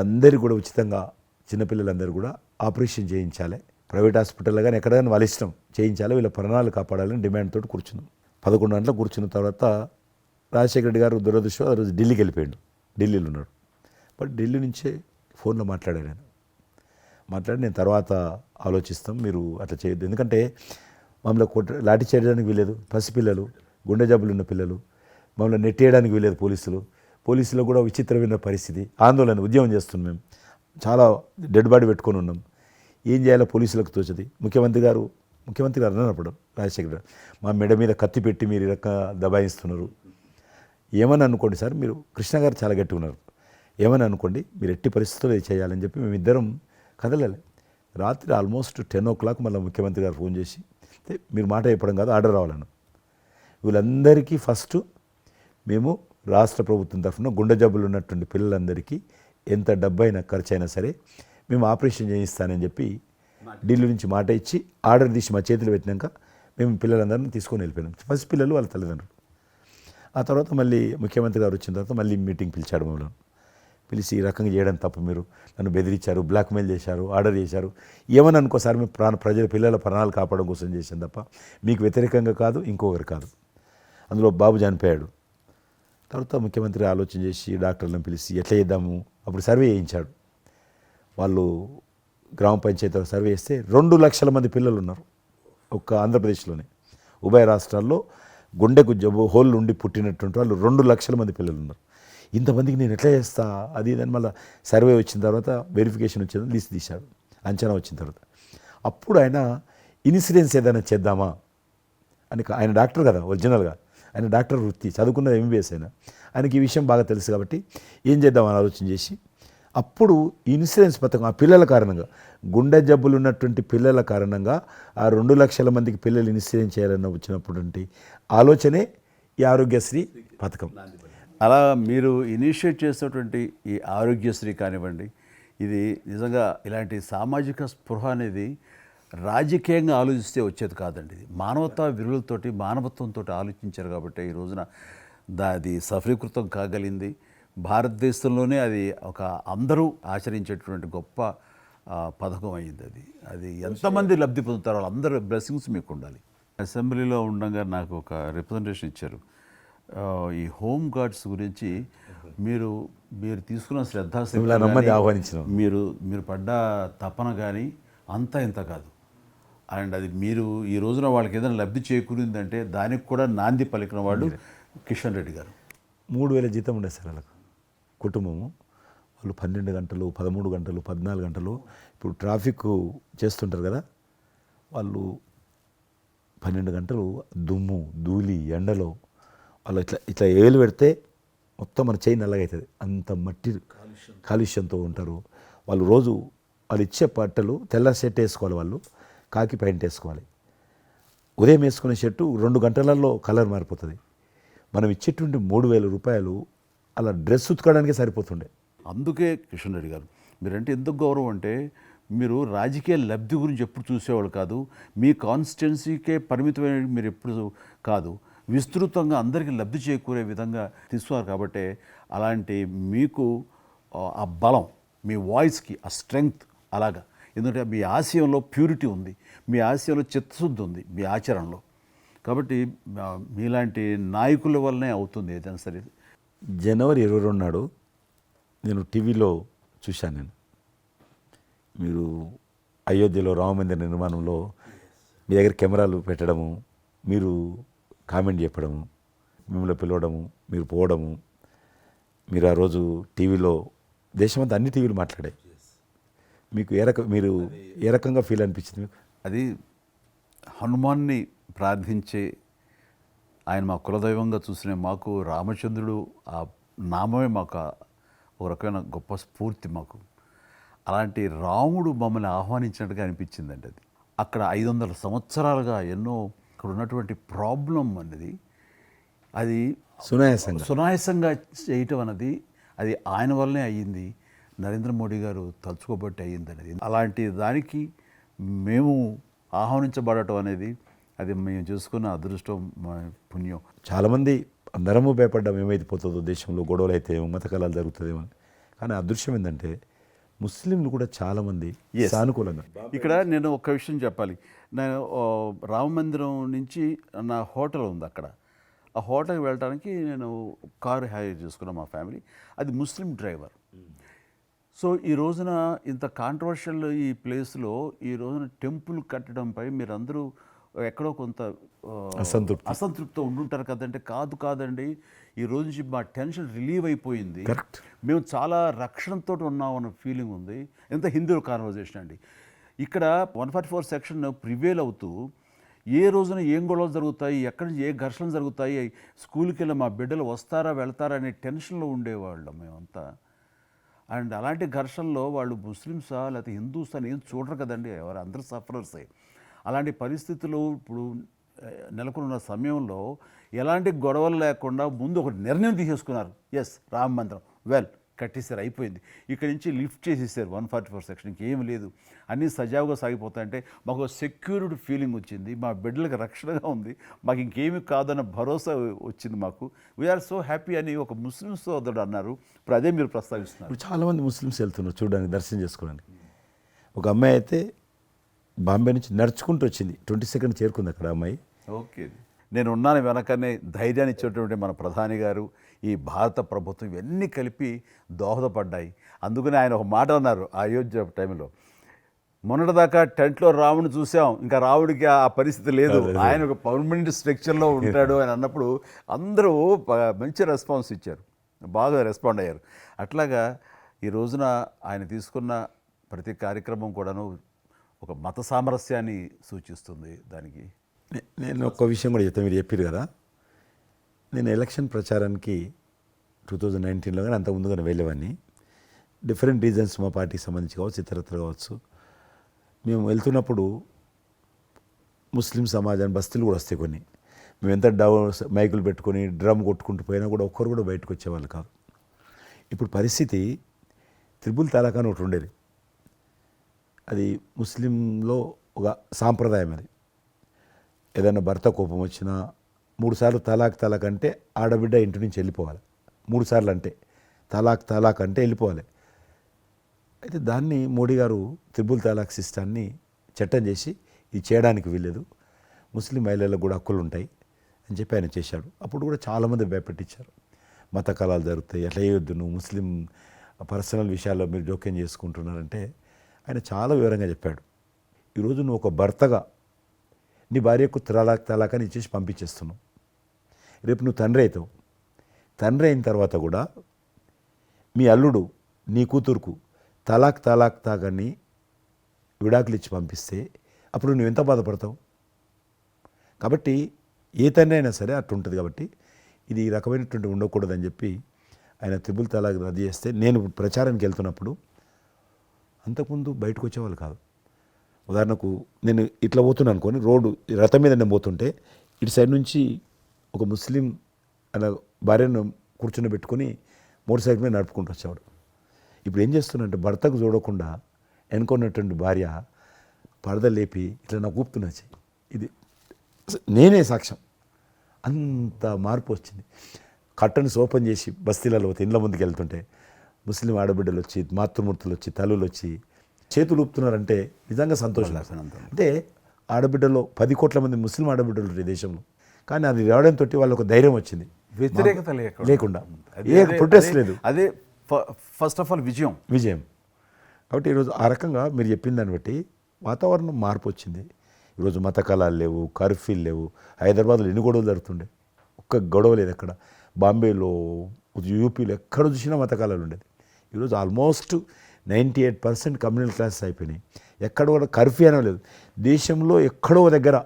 అందరికీ కూడా ఉచితంగా చిన్నపిల్లలందరూ కూడా ఆపరేషన్ చేయించాలి, ప్రైవేట్ హాస్పిటల్లో కానీ ఎక్కడైనా వాళ్ళ ఇష్టం చేయించాలి, వీళ్ళ ప్రాణాలు కాపాడాలని డిమాండ్ తోటి కూర్చున్నాం. 11 గంటలకు కూర్చున్న తర్వాత రాజశేఖర రెడ్డి గారు దురదృష్టం ఆ రోజు ఢిల్లీకి వెళ్ళిపోయాడు. ఢిల్లీలో ఉన్నాడు. బట్ ఢిల్లీ నుంచే ఫోన్లో మాట్లాడాను నేను. మాట్లాడి నేను తర్వాత ఆలోచిస్తాం, మీరు అట్లా చేయొద్దు, ఎందుకంటే మమ్మల్ని లాఠీ చేయడానికి వీలేదు, పసిపిల్లలు, గుండె జబ్బులు ఉన్న పిల్లలు, మమ్మల్ని నెట్టేయడానికి వీలేదు పోలీసులో కూడా విచిత్రమైన పరిస్థితి, ఆందోళన, ఉద్యమం చేస్తున్నాం మేము, చాలా డెడ్ బాడీ పెట్టుకొని ఉన్నాం, ఏం చేయాలో పోలీసులకు తోచది. ముఖ్యమంత్రి గారు అన్నప్పుడు రాజశేఖర గారు మా మెడ మీద కత్తి పెట్టి మీరు ఈ రకంగా దబాయిస్తున్నారు, ఏమని అనుకోండి సార్, మీరు కృష్ణ గారు చాలా గట్టిగా ఉన్నారు, ఏమని అనుకోండి, మీరు ఎట్టి పరిస్థితుల్లో ఇది చేయాలని చెప్పి మేమిద్దరం కదలాలి. రాత్రి ఆల్మోస్ట్ 10 o'clock మళ్ళీ ముఖ్యమంత్రి గారు ఫోన్ చేసి, మీరు మాట చెప్పడం కాదు, ఆర్డర్ రావాలను. వీళ్ళందరికీ ఫస్ట్ మేము రాష్ట్ర ప్రభుత్వం తరఫున గుండె జబ్బులు ఉన్నటువంటి పిల్లలందరికీ ఎంత డబ్బైనా ఖర్చు అయినా సరే మేము ఆపరేషన్ చేయిస్తానని చెప్పి ఢిల్లీ నుంచి మాట ఇచ్చి ఆర్డర్ తీసి మా చేతులు పెట్టినాక మేము పిల్లలందరినీ తీసుకొని వెళ్ళిపోయినాం. ఫస్ట్ పిల్లలు వాళ్ళ తల్లిదండ్రులు. ఆ తర్వాత మళ్ళీ ముఖ్యమంత్రి గారు వచ్చిన తర్వాత మళ్ళీ మీటింగ్ పిలిచాడు మమ్మల్ని. పిలిచి ఈ రకంగా చేయడం తప్పు, మీరు నన్ను బెదిరించారు, బ్లాక్మెయిల్ చేశారు, ఆర్డర్ చేశారు, ఏమని అనుకోసారి మేము పిల్లల ప్రాణాలు కాపాడడం కోసం చేశాం తప్ప మీకు వ్యతిరేకంగా కాదు, ఇంకొకరు కాదు. అందులో బాబు చనిపోయాడు. తర్వాత ముఖ్యమంత్రి ఆలోచన చేసి డాక్టర్లను పిలిచి ఎట్లా చేద్దాము, అప్పుడు సర్వే చేయించాడు. వాళ్ళు గ్రామ పంచాయతీలో సర్వే చేస్తే 2 లక్షల మంది పిల్లలు ఉన్నారు ఒక్క ఆంధ్రప్రదేశ్లోనే. ఉభయ రాష్ట్రాల్లో గుండెకు జబ్బు హోల్ ఉండి పుట్టినటువంటి వాళ్ళు 2 లక్షల మంది పిల్లలు ఉన్నారు. ఇంతమందికి నేను ఎట్లా చేస్తా అది ఇదని మళ్ళీ సర్వే వచ్చిన తర్వాత వెరిఫికేషన్ వచ్చిన లిస్ట్ తీశాడు, అంచనా వచ్చిన తర్వాత అప్పుడు ఆయన ఇన్సూరెన్స్ ఏదైనా చేద్దామా అని, ఆయన డాక్టర్ కదా ఒరిజినల్గా, ఆయన డాక్టర్ వృత్తి, చదువుకున్నది MBBS అయినా, ఆయనకి ఈ విషయం బాగా తెలుసు కాబట్టి ఏం చేద్దామని ఆలోచన చేసి అప్పుడు ఇన్సూరెన్స్ పథకం ఆ పిల్లల కారణంగా, గుండె జబ్బులు ఉన్నటువంటి పిల్లల కారణంగా ఆ 2 లక్షల మందికి పిల్లలు ఇన్సూరెన్స్ చేయాలన్న వచ్చినటువంటి ఆలోచనే ఈ ఆరోగ్యశ్రీ పథకం. అలా మీరు ఇనిషియేట్ చేసినటువంటి ఈ ఆరోగ్యశ్రీ కానివ్వండి, ఇది నిజంగా ఇలాంటి సామాజిక స్పృహ అనేది రాజకీయంగా ఆలోచిస్తే వచ్చేది కాదండి. ఇది మానవతా విలువలతోటి, మానవత్వంతో ఆలోచించారు కాబట్టి ఈ రోజున అది సఫలీకృతం కాగలిగింది. భారతదేశంలోనే అది ఒక అందరూ ఆచరించేటువంటి గొప్ప పథకం అయింది. అది ఎంతమంది లబ్ధి పొందుతారో వాళ్ళందరూ బ్లెస్సింగ్స్ మీకు ఉండాలి. అసెంబ్లీలో ఉండగా నాకు ఒక రిప్రజెంటేషన్ ఇచ్చారు. ఈ హోమ్ గార్డ్స్ గురించి మీరు తీసుకున్న ఆహ్వానించిన మీరు పడ్డ తపన కానీ అంతా ఇంత కాదు. అండ్ అది మీరు ఈ రోజున వాళ్ళకి ఏదైనా లబ్ధి చేకూరిందంటే దానికి కూడా నాంది పలికిన వాళ్ళు కిషన్ రెడ్డి గారు. 3,000 జీతం ఉండేది సార్ వాళ్ళకు, కుటుంబము. వాళ్ళు 12 గంటలు, 13 గంటలు, 14 గంటలు, ఇప్పుడు ట్రాఫిక్ చేస్తుంటారు కదా, వాళ్ళు 12 గంటలు దుమ్ము ధూళి ఎండలో వాళ్ళు ఇట్లా ఏలు పెడితే మొత్తం మన చేయి నల్లగవుతుంది, అంత మట్టి కాలుష్యంతో ఉంటారు వాళ్ళు. రోజు వాళ్ళు ఇచ్చే బట్టలు తెల్ల షర్ట్ వేసుకోవాలి, వాళ్ళు కాకి ప్యాంట్ వేసుకోవాలి. ఉదయం వేసుకునే షర్టు 2 గంటలలో కలర్ మారిపోతుంది. మనం ఇచ్చేటువంటి 3,000 రూపాయలు అలా డ్రెస్ ఉతకడానికే సరిపోతుండే. అందుకే కిషన్ రెడ్డి గారు మీరంటే ఎందుకు గౌరవం అంటే, మీరు రాజకీయ లబ్ధి గురించి ఎప్పుడు చూసేవాళ్ళు కాదు, మీ కాన్స్టిట్యున్సీకే పరిమితమైన మీరు ఎప్పుడు కాదు, విస్తృతంగా అందరికీ లబ్ధి చేకూరే విధంగా తీసుకున్నారు. కాబట్టి అలాంటి మీకు ఆ బలం, మీ వాయిస్కి ఆ స్ట్రెంగ్త్ అలాగా, ఎందుకంటే మీ ఆశయంలో ప్యూరిటీ ఉంది, మీ ఆశయంలో చిత్తశుద్ధి ఉంది మీ ఆచరణలో. కాబట్టి మీలాంటి నాయకుల వల్లనే అవుతుంది ఏదైనా సరే. జనవరి 22 నాడు నేను టీవీలో చూశాను, మీరు అయోధ్యలో రామమందిర నిర్మాణంలో మీ దగ్గర కెమెరాలు పెట్టడము, మీరు కామెంట్ చెప్పడము, మిమ్మల్ని పిలవడము, మీరు పోవడము, మీరు ఆ రోజు టీవీలో దేశమంతా అన్ని టీవీలు మాట్లాడాయి. మీకు మీరు ఏ రకంగా ఫీల్ అనిపించింది మీకు? అది హనుమాన్ని ప్రార్థించే ఆయన మా కులదైవంగా చూసిన మాకు రామచంద్రుడు ఆ నామమే మాకు ఒక రకమైన గొప్ప స్ఫూర్తి మాకు. అలాంటి రాముడు మమ్మల్ని ఆహ్వానించినట్టుగా అనిపించిందండి. అది అక్కడ 500 సంవత్సరాలుగా ఎన్నో అక్కడ ఉన్నటువంటి ప్రాబ్లం అనేది అది సునాయాసంగా చేయటం అన్నది అది ఆయన వల్లనే అయ్యింది, నరేంద్ర మోడీ గారు తలుచుకోబట్టి అయ్యింది అనేది. అలాంటి దానికి మేము ఆహ్వానించబడటం అనేది అది మేము చూసుకున్న అదృష్టం, పుణ్యం. చాలామంది అందరము భయపడ్డాం ఏమైతే పోతుందో దేశంలో, గొడవలు అయితే మత కళాలు జరుగుతుందేమో. కానీ అదృశ్యం ఏంటంటే ముస్లింలు కూడా చాలామంది Yes. సానుకూలంగా ఇక్కడ నేను ఒక విషయం చెప్పాలి. నేను రామ మందిరం నుంచి నా హోటల్ ఉంది అక్కడ. ఆ హోటల్కి వెళ్ళడానికి నేను కారు హైర్ చేసుకున్నాను మా ఫ్యామిలీ. అది ముస్లిం డ్రైవర్. సో ఈ రోజున ఇంత కాంట్రవర్షియల్ ఈ ప్లేస్లో ఈ రోజున టెంపుల్ కట్టడంపై మీరందరూ ఎక్కడో కొంత అసంతృప్తితో ఉండుంటారు కదంటే. కాదండి, ఈ రోజు నుంచి మా టెన్షన్ రిలీవ్ అయిపోయింది. Correct. మేము చాలా రక్షణతో ఉన్నాం అన్న ఫీలింగ్ ఉంది. ఎంత హిందూ కాన్వర్జేషన్ అండి. ఇక్కడ 144 సెక్షన్ ప్రివేల్ అవుతూ ఏ రోజున ఏం గొడవలు జరుగుతాయి, ఎక్కడి నుంచి ఏ ఘర్షణలు జరుగుతాయి, స్కూల్కి వెళ్ళి మా బిడ్డలు వస్తారా వెళ్తారా అనే టెన్షన్లో ఉండేవాళ్ళం మేమంతా. అండ్ అలాంటి ఘర్షణలో వాళ్ళు ముస్లిమ్సా లేకపోతే హిందూస్ అని ఏం చూడరు కదండి, ఎవరు అందరూ సఫరర్సే. అలాంటి పరిస్థితులు ఇప్పుడు నెలకొన్న సమయంలో ఎలాంటి గొడవలు లేకుండా ముందు ఒక నిర్ణయం తీసేసుకున్నారు. ఎస్, రామ మందిరం కట్టేసారు, అయిపోయింది. ఇక్కడి నుంచి లిఫ్ట్ చేసేసారు 144 సెక్షన్, ఇంకేం లేదు, అన్నీ సజావుగా సాగిపోతాయంటే మాకు సెక్యూరిటీ ఫీలింగ్ వచ్చింది. మా బిడ్డలకు రక్షణగా ఉంది, మాకు ఇంకేమీ కాదన్న భరోసా వచ్చింది మాకు. వీఆర్ సో హ్యాపీ అని ఒక ముస్లిం సోదరుడు అన్నారు. ఇప్పుడు అదే మీరు ప్రస్తావిస్తున్నారు. ఇప్పుడు చాలామంది ముస్లిమ్స్ వెళ్తున్నారు చూడడానికి, దర్శనం చేసుకోవడానికి. ఒక అమ్మాయి అయితే బాంబే నుంచి నడుచుకుంటూ వచ్చింది, 22nd చేరుకుంది అక్కడ అమ్మాయి. ఓకే, నేను ఉన్నాను వెనకనే ధైర్యాన్ని ఇచ్చేటువంటి మన ప్రధాని గారు, ఈ భారత ప్రభుత్వం ఇవన్నీ కలిపి దోహదపడ్డాయి. అందుకని ఆయన ఒక మాట అన్నారు అయోధ్య టైంలో, మొన్నటిదాకా టెంట్లో రాముడిని చూసాం, ఇంకా రావుడికి ఆ పరిస్థితి లేదు, ఆయన ఒక పర్మనెంట్ స్ట్రక్చర్లో ఉంటాడు అని అన్నప్పుడు అందరూ మంచి రెస్పాన్స్ ఇచ్చారు, బాగా రెస్పాండ్ అయ్యారు. అట్లాగా ఈ రోజున ఆయన తీసుకున్న ప్రతి కార్యక్రమం కూడాను ఒక మత సామరస్యాన్ని సూచిస్తుంది. దానికి నేను ఒక విషయం కూడా చెప్తాను, మీరు చెప్పారు కదా, నేను ఎలక్షన్ ప్రచారానికి 2019లో కానీ అంత ముందుగానే వెళ్ళేవాడిని. డిఫరెంట్ రీజన్స్ మా పార్టీకి సంబంధించి కావచ్చు, ఇతరత్ర కావచ్చు. మేము వెళ్తున్నప్పుడు ముస్లిం సమాజాన్ని బస్తీలు కూడా వస్తాయి కొన్ని. మేము ఎంత మైకులు పెట్టుకొని డ్రమ్ కొట్టుకుంటూ పోయినా కూడా ఒక్కరు కూడా బయటకు వచ్చేవాళ్ళు కాదు. ఇప్పుడు పరిస్థితి త్రిపుల్ తలాక్ అని ఒకటి ఉండేది, అది ముస్లింలో ఒక సాంప్రదాయం. అది ఏదైనా భర్త కోపం వచ్చినా 3 సార్లు తలాక్ అంటే ఆడబిడ్డ ఇంటి నుంచి వెళ్ళిపోవాలి. 3 సార్లు అంటే తలాక్ అంటే వెళ్ళిపోవాలి. అయితే దాన్ని మోడీ గారు త్రిపుల్ తలాక్ సిస్టాన్ని చట్టం చేసి ఇది చేయడానికి వీల్లేదు, ముస్లిం మహిళలకు కూడా హక్కులు ఉంటాయి అని చెప్పి ఆయన చేశాడు. అప్పుడు కూడా చాలామంది భయపెట్టించారు, మత కళాలు జరుగుతాయి, అట్లా వేయొద్దు, నువ్వు ముస్లిం పర్సనల్ విషయాల్లో మీరు జోక్యం చేసుకుంటున్నారంటే ఆయన చాలా వివరంగా చెప్పాడు. ఈరోజు నువ్వు ఒక భర్తగా నీ భార్యకు తలాక్ అని ఇచ్చేసి పంపించేస్తున్నావు. రేపు నువ్వు తండ్రి అవుతావు, తండ్రి అయిన తర్వాత కూడా మీ అల్లుడు నీ కూతురుకు తలాక్ తాగని విడాకులు ఇచ్చి పంపిస్తే అప్పుడు నువ్వు ఎంత బాధపడతావు? కాబట్టి ఏ తండ్రి అయినా సరే అట్లా ఉంటుంది. కాబట్టి ఇది ఈ రకమైనటువంటి ఉండకూడదని చెప్పి ఆయన త్రిపుల్ తలాక్ రద్దు చేస్తే, నేను ప్రచారానికి వెళ్తున్నప్పుడు అంతకుముందు బయటకు వచ్చేవాళ్ళు కాదు. ఉదాహరణకు నేను ఇట్లా పోతున్నాను అనుకోని, రోడ్డు రథం మీద నేను పోతుంటే ఇటు సైడ్ నుంచి ఒక ముస్లిం అలా భార్యను కూర్చుని పెట్టుకొని మోటార్ సైకిల్ మీద నడుపుకుంటూ వచ్చేవాడు. ఇప్పుడు ఏం చేస్తున్నంటే భర్తకు చూడకుండా వెనుకున్నటువంటి భార్య పరద లేపి ఇట్లా నాకు ఊపుతున్నచ్చి, ఇది నేనే సాక్ష్యం, అంత మార్పు వచ్చింది. కట్టన్స్ ఓపెన్ చేసి బస్తీలలో ఇండ్ల ముందుకు వెళ్తుంటే ముస్లిం ఆడబిడ్డలు వచ్చి, మాతృమూర్తులు వచ్చి, తల్లులు వచ్చి చేతులు ఊపుతున్నారంటే నిజంగా సంతోషం. అంటే ఆడబిడ్డలో 10 కోట్ల మంది ముస్లిం ఆడబిడ్డలు ఉంటారు ఈ దేశంలో, కానీ అది రావడంతో వాళ్ళకు ధైర్యం వచ్చింది, వ్యతిరేకత లేకుండా ఏ ప్రొటెస్ట్ లేదు. అదే ఫస్ట్ ఆఫ్ ఆల్ విజయం. కాబట్టి ఈరోజు ఆ రకంగా మీరు చెప్పిన దాన్ని బట్టి వాతావరణం మార్పు వచ్చింది. ఈరోజు మత కళాలు లేవు, కర్ఫ్యూలు లేవు. హైదరాబాద్లో ఎన్ని గొడవలు జరుగుతుండే, ఒక్క గొడవ లేదు ఎక్కడ. బాంబేలో, యూపీలో ఎక్కడ చూసినా మత కళాలు ఉండేది. ఈరోజు ఆల్మోస్ట్ 98% కమ్యూనల్ క్లాసెస్ అయిపోయినాయి. ఎక్కడ కూడా కర్ఫ్యూ అనే లేదు. దేశంలో ఎక్కడో దగ్గర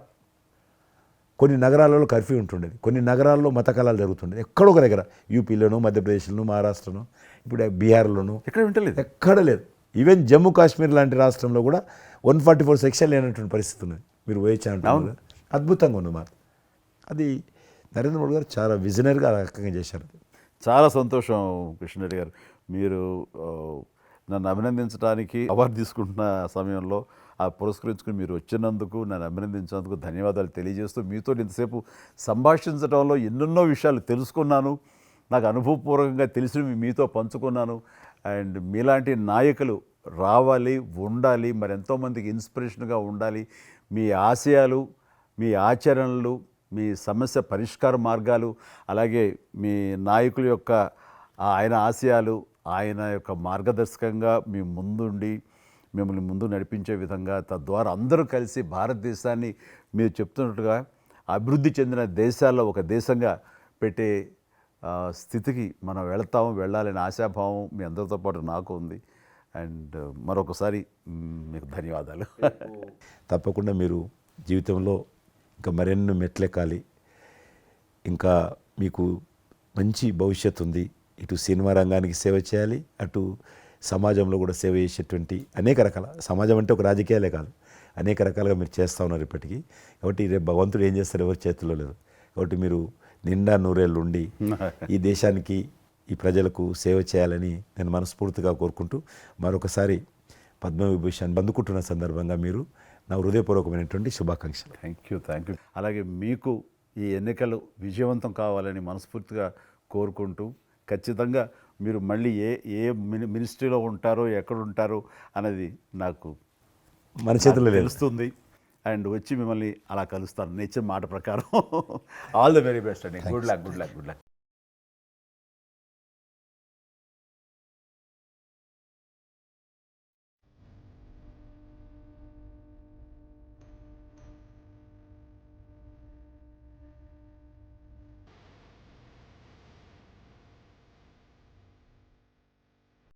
కొన్ని నగరాలలో కర్ఫ్యూ ఉంటుండేది, కొన్ని నగరాల్లో మత కళాలు జరుగుతుండేది. ఎక్కడో ఒక దగ్గర యూపీలోను, మధ్యప్రదేశ్లోను, మహారాష్ట్రను, ఇప్పుడు బీహార్లోను ఎక్కడ లేదు. ఈవెన్ జమ్మూ కాశ్మీర్ లాంటి రాష్ట్రంలో కూడా 144 సెక్షన్ లేనటువంటి పరిస్థితి ఉన్నది. మీరు వేయించాలంటే అద్భుతంగా ఉంది మాట. అది నరేంద్ర మోడీ గారు చాలా విజనరీగా ఆ రకంగా చేశారు. చాలా సంతోషం కృష్ణరెడ్డి గారు, మీరు నన్ను అభినందించడానికి అవార్డు తీసుకుంటున్న సమయంలో పురస్కరించుకుని మీరు వచ్చినందుకు, నన్ను అభినందించినందుకు ధన్యవాదాలు తెలియజేస్తూ, మీతో ఇంతసేపు సంభాషించడంలో ఎన్నెన్నో విషయాలు తెలుసుకున్నాను, నాకు అనుభవపూర్వకంగా తెలిసినవి మీతో పంచుకున్నాను. అండ్ మీలాంటి నాయకులు రావాలి, ఉండాలి, మరి ఎంతోమందికి ఇన్స్పిరేషన్గా ఉండాలి. మీ ఆశయాలు, మీ ఆచరణలు, మీ సమస్య పరిష్కార మార్గాలు, అలాగే మీ నాయకుల యొక్క ఆయన ఆశయాలు, ఆయన యొక్క మార్గదర్శకంగా మీ ముందుండి మిమ్మల్ని ముందు నడిపించే విధంగా, తద్వారా అందరూ కలిసి భారతదేశాన్ని మీరు చెప్తున్నట్టుగా అభివృద్ధి చెందిన దేశాల్లో ఒక దేశంగా పెట్టే స్థితికి మనం వెళ్ళాలనే ఆశాభావం మీ అందరితో పాటు నాకు ఉంది. అండ్ మరొకసారి మీకు ధన్యవాదాలు. తప్పకుండా మీరు జీవితంలో ఇంకా మరెన్నో మెట్లెక్కాలి, ఇంకా మీకు మంచి భవిష్యత్తు ఉంది. ఇటు సినిమా రంగానికి సేవ చేయాలి, అటు సమాజంలో కూడా సేవ చేసేటువంటి అనేక రకాల, సమాజం అంటే ఒక రాజకీయాలే కాదు, అనేక రకాలుగా మీరు చేస్తూ ఉన్నారు ఇప్పటికీ. కాబట్టి రేపు భగవంతుడు ఏం చేస్తారు ఎవరి చేతుల్లో లేదు. కాబట్టి మీరు నిండా నూరేళ్ళు ఉండి ఈ దేశానికి, ఈ ప్రజలకు సేవ చేయాలని నేను మనస్ఫూర్తిగా కోరుకుంటూ, మరొకసారి పద్మవిభూషణ్ అందుకుంటున్న సందర్భంగా మీరు నా హృదయపూర్వకమైనటువంటి శుభాకాంక్షలు. Thank you. అలాగే మీకు ఈ ఎన్నికలు విజయవంతం కావాలని మనస్ఫూర్తిగా కోరుకుంటూ, ఖచ్చితంగా మీరు మళ్ళీ ఏ మినిస్ట్రీలో ఉంటారో, ఎక్కడ ఉంటారో అనేది నాకు మన చేతుల్లో లేదు. తెలుస్తుంది. అండ్ వచ్చి మిమ్మల్ని అలా కలుస్తాను నేచర్ మాట ప్రకారం. ఆల్ ద వెరీ బెస్ట్ అండి. Good luck.